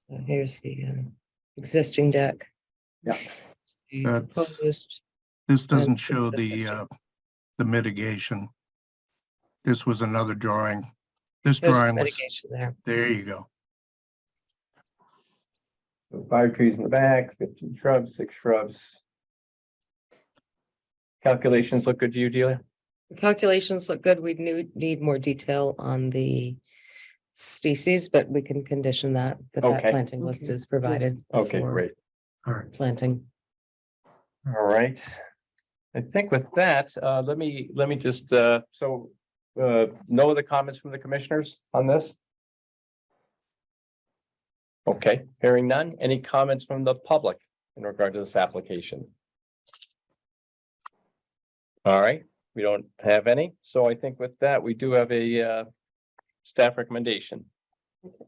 So here's the existing deck. Yeah. The That's- proposed. This doesn't And show the mitigation. This was another drawing. This There's drawing was, mitigation there. there you go. So 5 trees in the back, 15 shrubs, 6 shrubs. Calculations look good to you, Delia? The calculations look good. We need more detail on the species, but we can condition that that Okay. planting list is provided. Okay, before great. All right. Planting. All right. I think with that, let me just, no other comments from the commissioners on this? Okay, hearing none. Any comments from the public in regard to this application? All right, we don't have any. So I think with that, we do have a staff recommendation.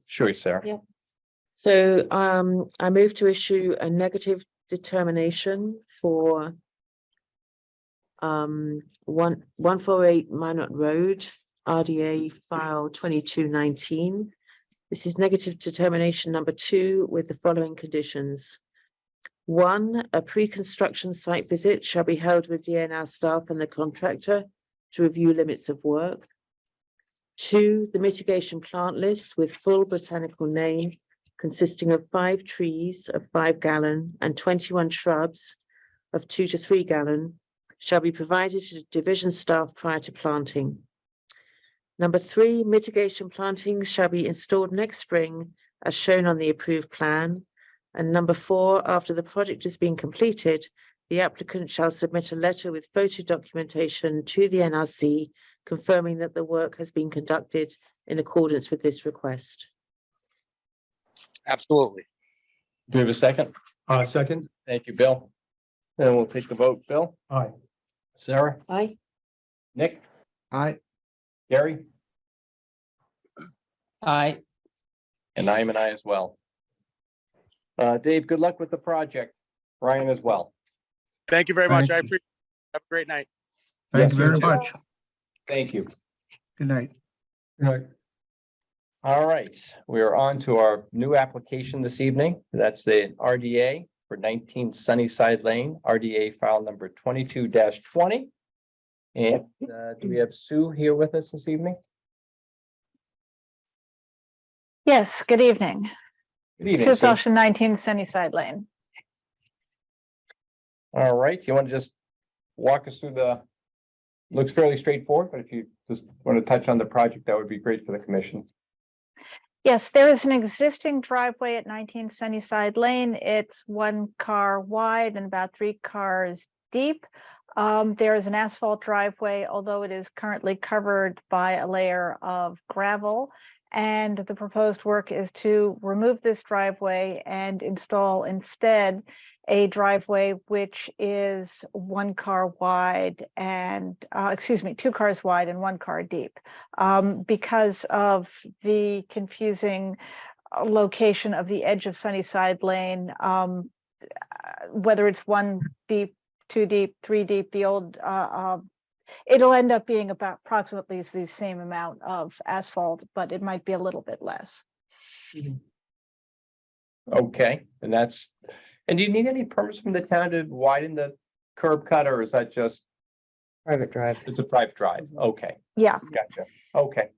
Sure, Sarah. Yeah. So I move to issue a negative determination for 148 Minot Road, RDA file 2219. This is negative determination number 2 with the following conditions. 1, a pre-construction site visit shall be held with DNR staff and the contractor to review limits of work. 2, the mitigation plant list with full botanical name consisting of 5 trees of 5 gallon and 21 shrubs of 2 to 3 gallon shall be provided to division staff prior to planting. Number 3, mitigation plantings shall be installed next spring as shown on the approved plan. And number 4, after the project has been completed, the applicant shall submit a letter with photo documentation to the NRC confirming that the work has been conducted in accordance with this request. Absolutely. Do we have a second? Second. Thank you, Bill. Then we'll take the vote. Bill, Aye. Sarah, Aye. Nick, Aye. Gary, Aye. and I am an I as well. Dave, good luck with the project. Brian as well. Thank you very much. Thank I you. appreciate it. Have a great night. Thank Yes, you very you too. much. Thank you. Good night. Right. All right, we are on to our new application this evening. That's the RDA for 19 Sunnyside Lane, RDA file number 22-20. And do we have Sue here with us this evening? Yes, good evening. Good evening, Sue Sue. Felsham, 19 Sunnyside Lane. All right, you want to just walk us through looks fairly straightforward, but if you just want to touch on the project, that would be great for the commission. Yes, there is an existing driveway at 19 Sunnyside Lane. It's 1 car wide and about 3 cars deep. There is an asphalt driveway, although it is currently covered by a layer of gravel. And the proposed work is to remove this driveway and install instead a driveway which is 1 car wide and 2 cars wide and 1 car deep. Because of the confusing location of the edge of Sunnyside Lane, whether it's 1 deep, 2 deep, 3 deep, the old it'll end up being about approximately the same amount of asphalt, but it might be a little bit less. Okay, and do you need any permits from the town to widen the curb cut, or is that just, Private drive. it's a private drive? Okay, Yeah, gotcha. Okay.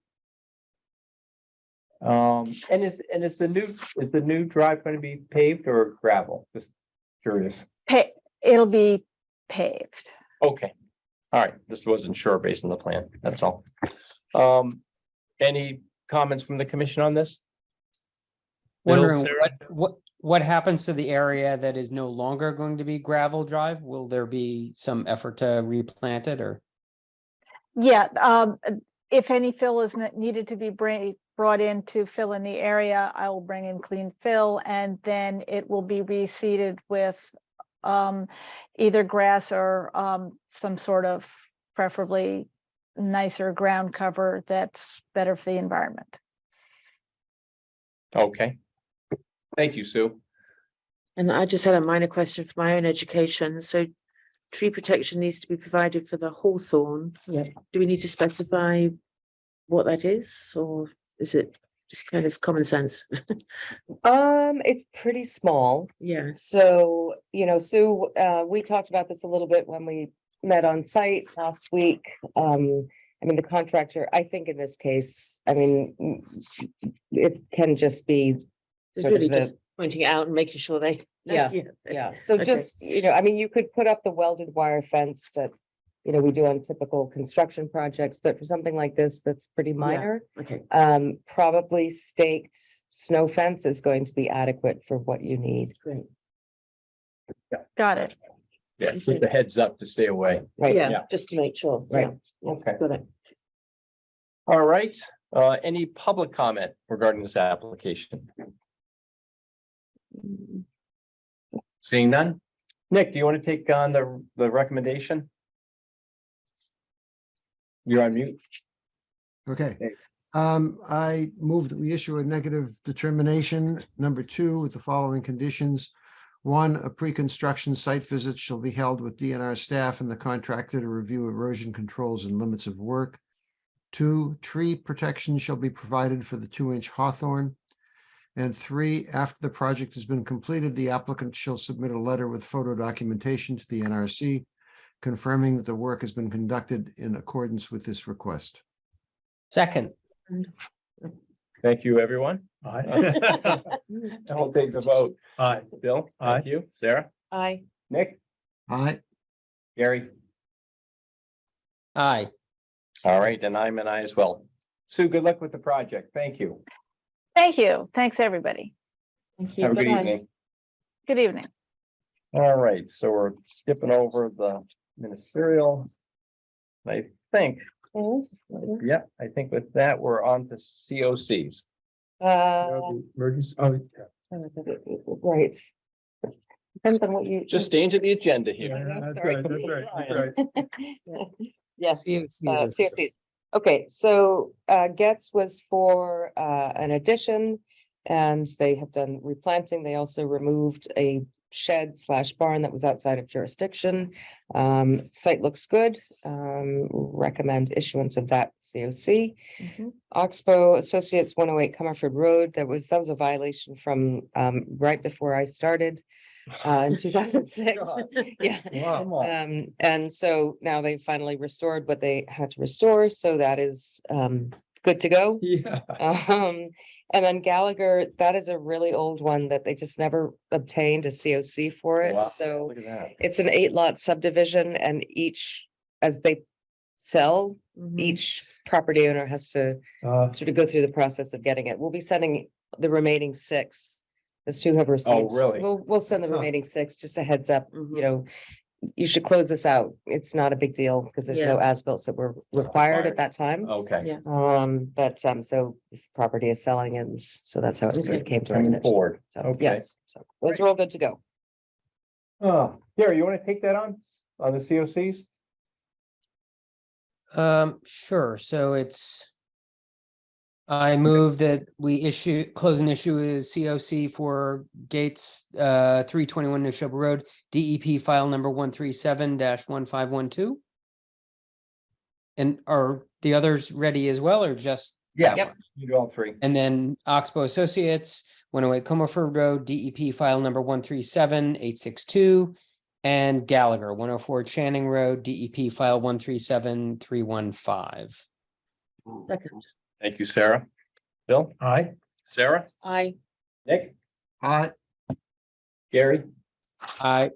And is the new drive going to be paved or gravel? Just curious. it'll be paved. Okay. All right, this wasn't sure based on the plan, that's all. Any comments from the commission on this? Bill, Wondering Sarah? what happens to the area that is no longer going to be gravel drive? Will there be some effort to replant it or? Yeah, if any fill is needed to be brought in to fill in the area, I will bring in clean fill and then it will be reseeded with either grass or some sort of preferably nicer ground cover that's better for the environment. Okay. Thank you, Sue. And I just had a minor question for my own education. So tree protection needs to be provided for the hawthorn. Yeah. Do we need to specify what that is, or is it just kind of common sense? It's pretty small. Yeah. So, Sue, we talked about this a little bit when we met on site last week. The contractor, I think in this case, it can just be It's sort of really the, just pointing out and making sure they. Yeah, yeah. So Okay. just, you could put up the welded wire fence that, we do on typical construction projects, but for something like this, that's pretty minor. Okay. Probably staked snow fence is going to be adequate for what you need. Great. Got it. Yeah, with the heads up to stay away. Right. Yeah, just to make sure. Right. Yeah. Okay. Got it. All right, any public comment regarding this application? Seeing none? Nick, do you want to take on the recommendation? You're on mute. Okay. I move that we issue a negative determination number 2 with the following conditions. 1, a pre-construction site visit shall be held with DNR staff and the contractor to review erosion controls and limits of work. 2, tree protection shall be provided for the 2-inch hawthorn. And 3, after the project has been completed, the applicant shall submit a letter with photo documentation to the NRC confirming that the work has been conducted in accordance with this request. Second, Thank you, everyone. Aye. I'll take the vote. Aye. Bill, Aye. thank you. Sarah, Aye. Nick, Aye. Gary. aye. All right, and I'm an I as well. Sue, good luck with the project. Thank you. Thank you. Thanks, everybody. Thank you. Have a good Bye-bye. evening. Good evening. All right, so we're skipping over the ministerial. I think, yeah, I think with that, we're on to COCs. Emergency, oh, yeah. Right. Depends on what you. Just change the agenda here. Yeah, that's sorry. right, that's right, that's right. Yes, COCs are- COCs. Okay, so Getz was for an addition and they have done replanting. They also removed a shed slash barn that was outside of jurisdiction. Site looks good. Recommend issuance of that COC. Mhm. Oxbow Associates 108 Comerford Road, that was a violation from right before I started in 2006. Yeah. Come on. And so now they finally restored what they had to restore, so that is good to go. Yeah. And then Gallagher, that is a really old one that they just never obtained a COC for it, Wow, so Look at that. it's an 8-lot subdivision and each, as they sell, Mhm. each property owner has to sort of go through the process of getting it. We'll be sending the remaining 6. There's 2 have received. really? We'll send the Huh. remaining 6, just a heads up, Mhm. you know, you should close this out. It's not a big deal because there's no as-bills that were required at that time. Okay. Yeah. But so this property is selling and so that's how it sort of came to our Coming attention. forward. So, Okay. yes, so those are all good to go. Gary, you want to take that on the COCs? Sure, so it's. I move that we close an issue is COC for Gates, 321 Neshoba Road, DEP file number 137-1512. And are the others ready as well, or just? Yeah. Yep. You do all 3. And then Oxbow Associates, 108 Comerford Road, DEP file number 137862. And Gallagher, 104 Channing Road, DEP file 137315. Second. Thank you, Sarah. Bill, Aye. Sarah, Aye. Nick, Aye. Gary, Aye.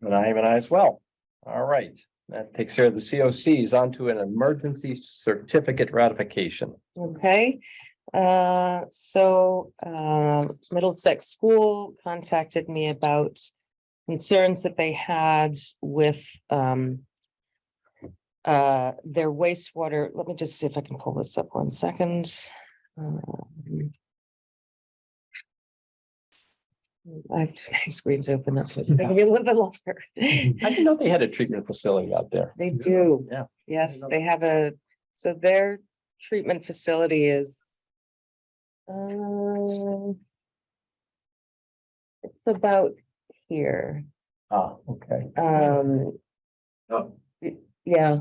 and I am an I as well. All right, that takes care of the COCs. Onto an emergency certificate ratification. Okay, Middlesex School contacted me about concerns that they had with their wastewater. Let me just see if I can pull this up 1 second. I have too many screens open, that's what's taking me a little bit longer. I didn't know they had a treatment facility out there. They do. Yeah. Yes, they have so their treatment facility is. It's about here. Okay. Oh, Yeah,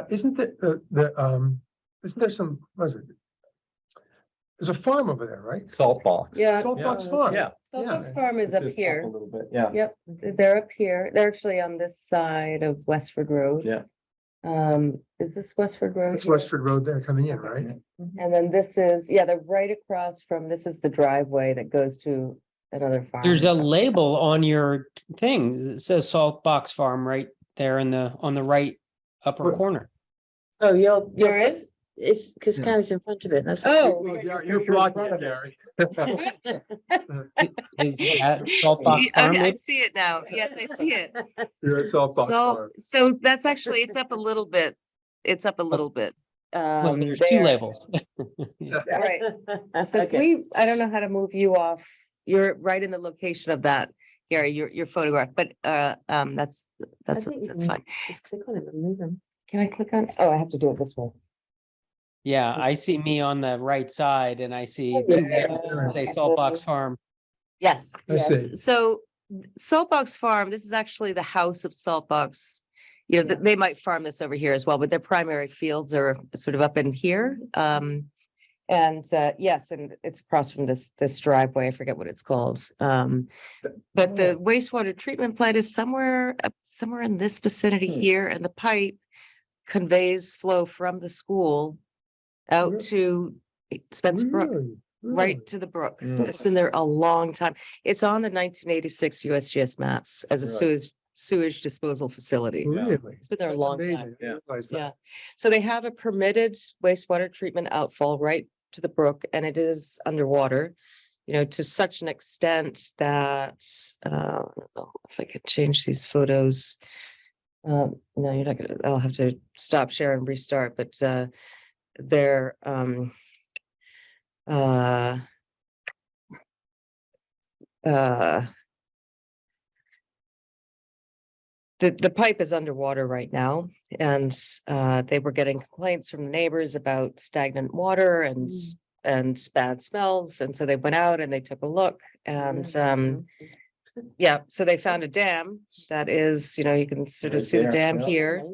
isn't isn't there some, what is it? There's a farm over there, right? Salt box. yeah. Saltbox Yeah. Farm. Yeah. Saltbox Farm is It's up just here. A little bit, yeah. Yep, they're up here. They're actually on this side of Westford Road. Yeah. Is this Westford Road? It's here? Westford Road there coming in, right? And then this is, yeah, they're right across from, this is the driveway that goes to another farm. There's a label on your thing that says Salt Box Farm right there on the right upper What? corner. Oh, There is? It's because Yeah. Gary's in front of it. That's. Oh. You're blocking it, Gary. Is that Salt Box I Farm? maybe? see it now. Yes, I see it. You're at Saltbox Farm. So that's actually, it's up a little bit. It's up a little bit. Well, there's 2 there. labels. Right. So if I don't know how to move you off. You're right in the location of that, Gary, your photograph, but that's think you that's can- fine. Just click on it and move them. Can I click on? Oh, I have to do it this way. Yeah, I see me on the right side and I see Oh, 2 yeah. labels that say Salt Box Farm. Yes, I yes. see. So Saltbox Farm, this is actually the house of Saltbox. You know, they might farm this over here as well, but their primary fields are sort of up in here. Yes, and it's across from this driveway. I forget what it's called. But the wastewater treatment plant is somewhere in this vicinity here, and the pipe conveys flow from the school out Really? to Spencer Brook, Really? right to the brook. Mm. It's been there a long time. It's on the 1986 USGS maps as a Really? sewage disposal facility. Really? It's been there a That's long amazing. time. I didn't realize that. Yeah, so they have a permitted wastewater treatment outfall right to the brook, and it is underwater, you know, to such an extent that, I don't know if I could change these photos. No, you're not gonna, I'll have to stop share and restart, but, they're, the pipe is underwater right now, and they were getting complaints from the neighbors about stagnant water and bad smells, and so they went out and they took a look, and yeah, so they found a dam that is, you know, you can sort of Right see the there, dam yeah. here.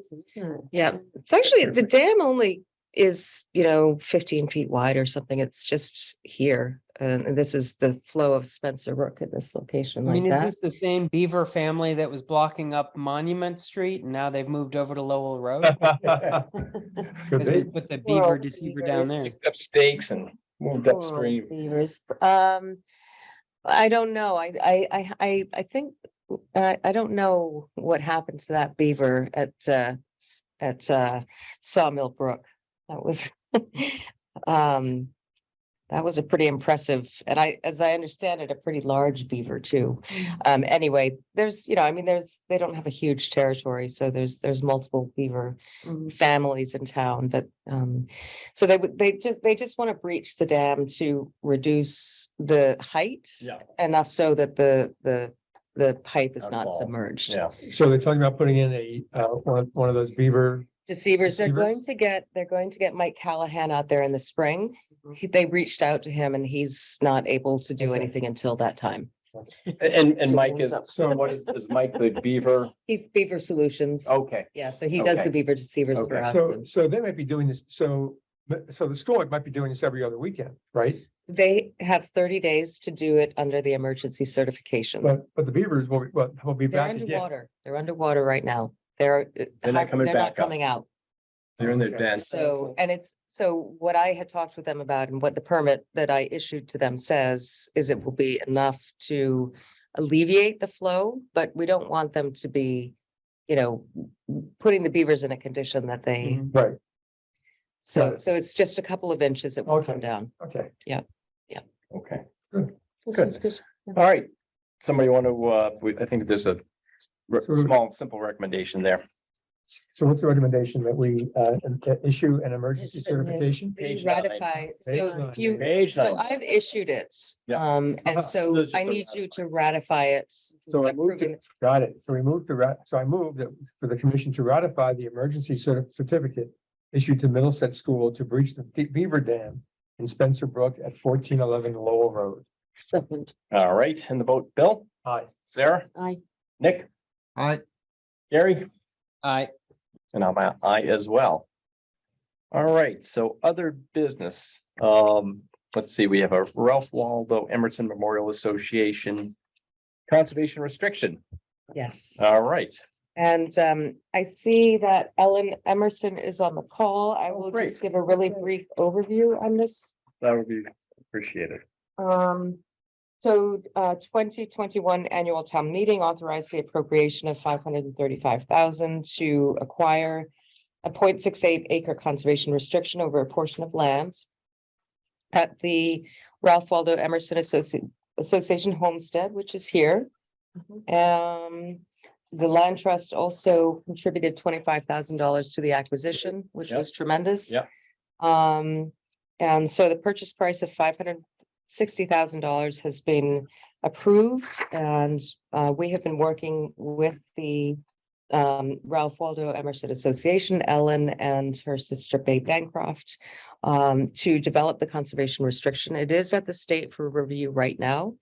Yeah, it's actually, the dam only is, you know, 15 feet wide or something. It's just here, and this is the flow of Spencer Brook at this location I mean, like is that. this the same beaver family that was blocking up Monument Street and now they've moved over to Lowell Road? Could Because we be. put the Well, beaver deceiver down there. beavers. Picked up stakes and moved Poor old upstream. beavers. I don't know. I think, I don't know what happened to that beaver at Sawmill Brook. That was, that was a pretty impressive, and as I understand it, a pretty large beaver too. Anyway, there's, you know, I mean, they don't have a huge territory, so there's multiple beaver families in town, but, so they just want to breach the dam to reduce the height Yeah. enough so that the pipe is not Outfall. submerged. Yeah. So they're talking about putting in a, one of those beaver. Deceivers, they're going Deceivers? to get Mike Callahan out there in the spring. They reached out to him and he's not able to do Okay. anything until that time. And Mike is, so what is Mike the beaver? He's Beaver Solutions. Okay, Yeah, so he does Okay. the beaver deceivers for Okay. us. So they might be doing this, so the school might be doing this every other weekend, right? They have 30 days to do it under the emergency certification. But the beavers will be They're back again. underwater. They're underwater right now. They're not coming they're back not up. coming out. they're in their Okay. den. So, and so what I had talked with them about and what the permit that I issued to them says is it will be enough to alleviate the flow, but we don't want them to be, you know, putting the beavers in a condition that they, Right, so Right. it's just a couple of inches it will come Okay. down. okay. Okay, Good. good. All right. Somebody want to, I think there's a So- small, simple recommendation there. So what's the recommendation that we issue an emergency certification? Page nine. Ratify, so Page if you, Page so nine. I've issued it. Yeah. And so Just I to need you to ratify it. So I moved approving to, got it. So we moved to, so I moved that for the commission to ratify the emergency certificate issued to Middlesex School to breach the Beaver Dam in Spencer Brook at 1411 Lowell Road. All right, and the vote, Bill, Aye. Sarah, Aye. Nick, I, Gary, I, and I'm an aye as well. All right, so other business. Let's see, we have a Ralph Waldo Emerson Memorial Association conservation restriction. Yes. All right, And I see that Ellen Emerson is on the call. I will great. just give a really brief overview on this. that would be appreciated. So 2021 annual town meeting authorized the appropriation of $535,000 to acquire a 0.68 acre conservation restriction over a portion of land at the Ralph Waldo Emerson Association Homestead, which is here. The land trust also contributed $25,000 to the acquisition, which Yep. was tremendous. Yep. And so the purchase price of $560,000 has been approved, and we have been working with the Ralph Waldo Emerson Association, Ellen and her sister Babe Bancroft, to develop the conservation restriction. It is at the state for review right now.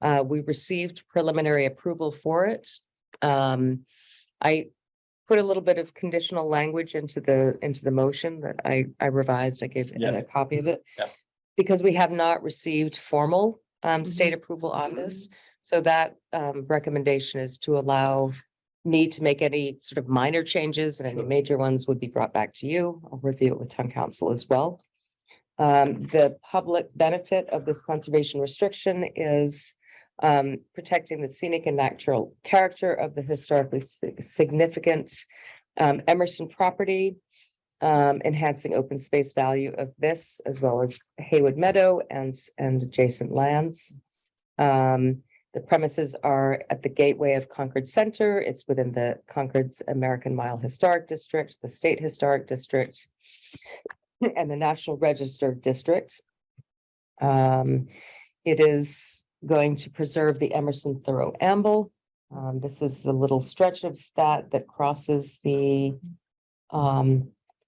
We received preliminary approval for it. I put a little bit of conditional language into the motion that I revised. I gave Yeah. a copy of it. Yeah. Because we have not received formal state approval on this. So that recommendation is to allow me to make any sort of minor changes, and any major ones would be brought back to you. I'll review it with town council as well. The public benefit of this conservation restriction is protecting the scenic and natural character of the historically significant Emerson property, enhancing open space value of this, as well as Haywood Meadow and adjacent lands. The premises are at the gateway of Concord Center. It's within the Concord's American Mile Historic District, the State Historic District, and the National Register District. It is going to preserve the Emerson Thorough Amble. This is the little stretch of that crosses the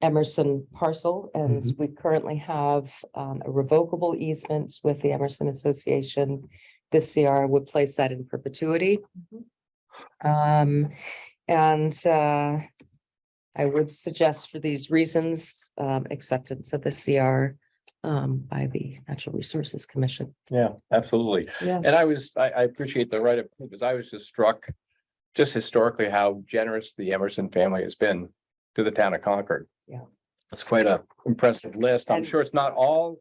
Emerson parcel, and we currently have a revocable easement with the Emerson Association. This CR would place that in perpetuity. I would suggest for these reasons, acceptance of the CR by the Natural Resources Commission. Yeah, absolutely. Yeah. And I appreciate the right of, because I was just struck just historically how generous the Emerson family has been to the town of Concord. Yeah. It's quite a impressive list. I'm And- sure it's not all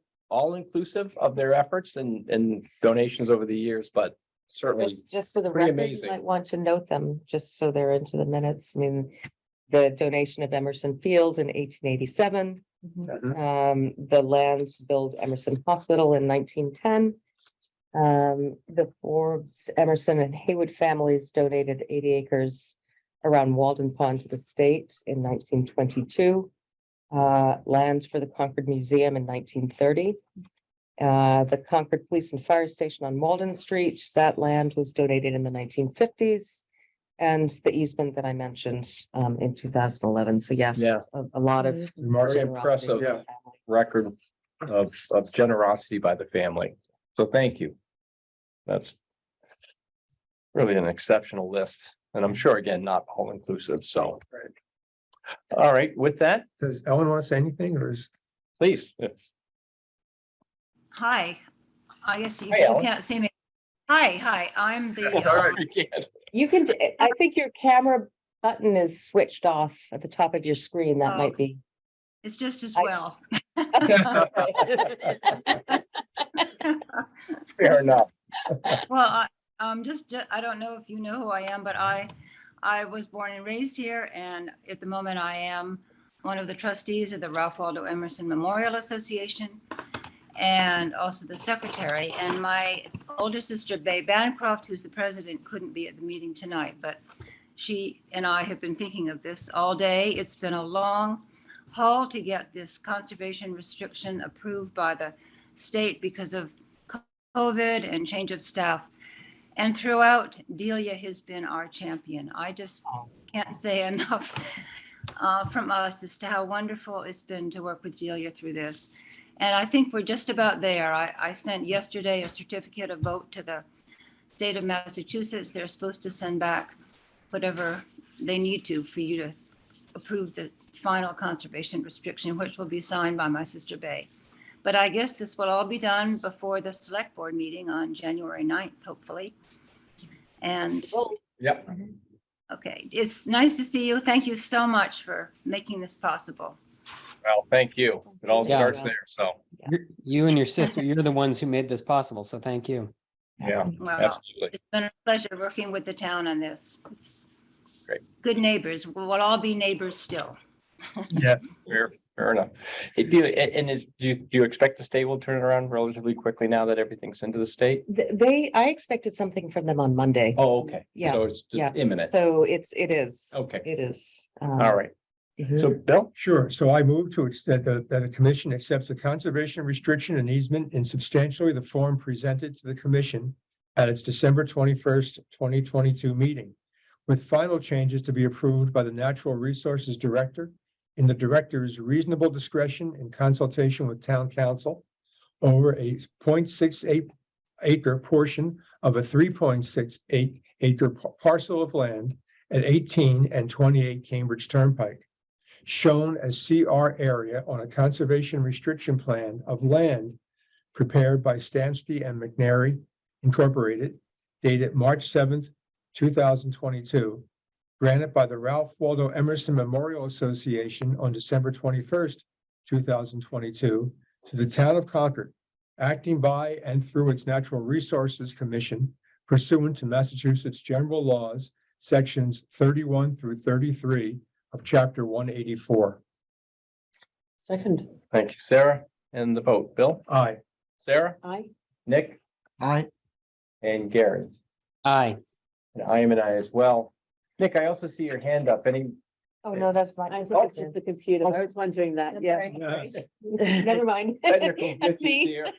inclusive of their efforts and donations over the years, but certainly. Just for the pretty record, you amazing. might want to note them, just so they're into the minutes. I mean, the donation of Emerson Field in 1887. The land to build Emerson Hospital in 1910. The Forbes, Emerson, and Haywood families donated 80 acres around Walden Pond to the state in 1922. Land for the Concord Museum in 1930. The Concord Police and Fire Station on Walden Street, that land was donated in the 1950s. And the easement that I mentioned in 2011. So yes, Yeah. a lot of Very generosity impressive from the family. record of generosity by the family. So thank you. That's really an exceptional list. And I'm sure, again, not all inclusive. So. All right, with that, Does Ellen want to say anything, or is? please. Hi, I guess you Hi, you Ellen. can't see me. Hi, I'm the, You can't. You can, I think your camera button is switched off at the top of your screen. That Oh. might be. it's just as I- well. Fair enough. Well, I don't know if you know who I am, but I was born and raised here, and at the moment I am one of the trustees of the Ralph Waldo Emerson Memorial Association, and also the secretary. And my older sister, Bay Bancroft, who's the president, couldn't be at the meeting tonight, but she and I have been thinking of this all day. It's been a long haul to get this conservation restriction approved by the state because of COVID and change of staff. And throughout, Delia has been our champion. I just can't say enough from us as to how wonderful it's been to work with Delia through this. And I think we're just about there. I sent yesterday a certificate of vote to the state of Massachusetts. They're supposed to send back whatever they need to for you to approve the final conservation restriction, which will be signed by my sister Bay. But I guess this will all be done before the select board meeting on January 9th, hopefully. And Yep. okay, it's nice to see you. Thank you so much for making this possible. Well, thank you. It all Yeah. starts there. So, You and your sister, you're the ones who made this possible, so thank you. yeah, Well, absolutely. it's been a pleasure working with the town on this. It's Great. good neighbors. We'll all be neighbors still. Yes. Fair enough. Hey, do you expect the state will turn it around relatively quickly now that everything's into the state? I expected something from them on Monday. Oh, okay. Yeah, So it's Yeah, just imminent. so it is. Okay. It is. All right. Mhm. So Bill? Sure. So I move to that the commission accepts the conservation restriction and easement in substantially the form presented to the commission at its December 21st, 2022 meeting, with final changes to be approved by the Natural Resources Director in the director's reasonable discretion in consultation with town council over a 0.68 acre portion of a 3.68 acre parcel of land at 18 and 28 Cambridge Turnpike, shown as CR area on a conservation restriction plan of land prepared by Stamsky and McNary Incorporated, dated March 7th, 2022, granted by the Ralph Waldo Emerson Memorial Association on December 21st, 2022, to the town of Concord, acting by and through its Natural Resources Commission pursuant to Massachusetts General Laws, sections 31 through 33 of Chapter 184. Second. Thank you, Sarah. And the vote, Bill, Aye. Sarah, Aye. Nick, Aye. and Gary. Aye. And I am an I as well. Nick, I also see your hand up. Any? Oh, no, that's my. I think it's just the computer. I was wondering that, yeah. Never mind. Technical That's glitches me. here.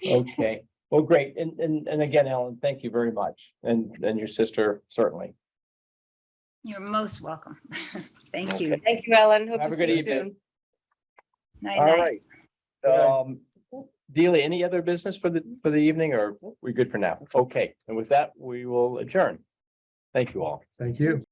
Okay, well, great. And again, Ellen, thank you very much. And your sister, certainly. You're most welcome. Thank Okay. you. Thank you, Ellen. Hope Have to a see good you evening. soon. Night, All night. right. Delia, any other business for the evening, or we good for now? Okay, and with that, we will adjourn. Thank you all. Thank you.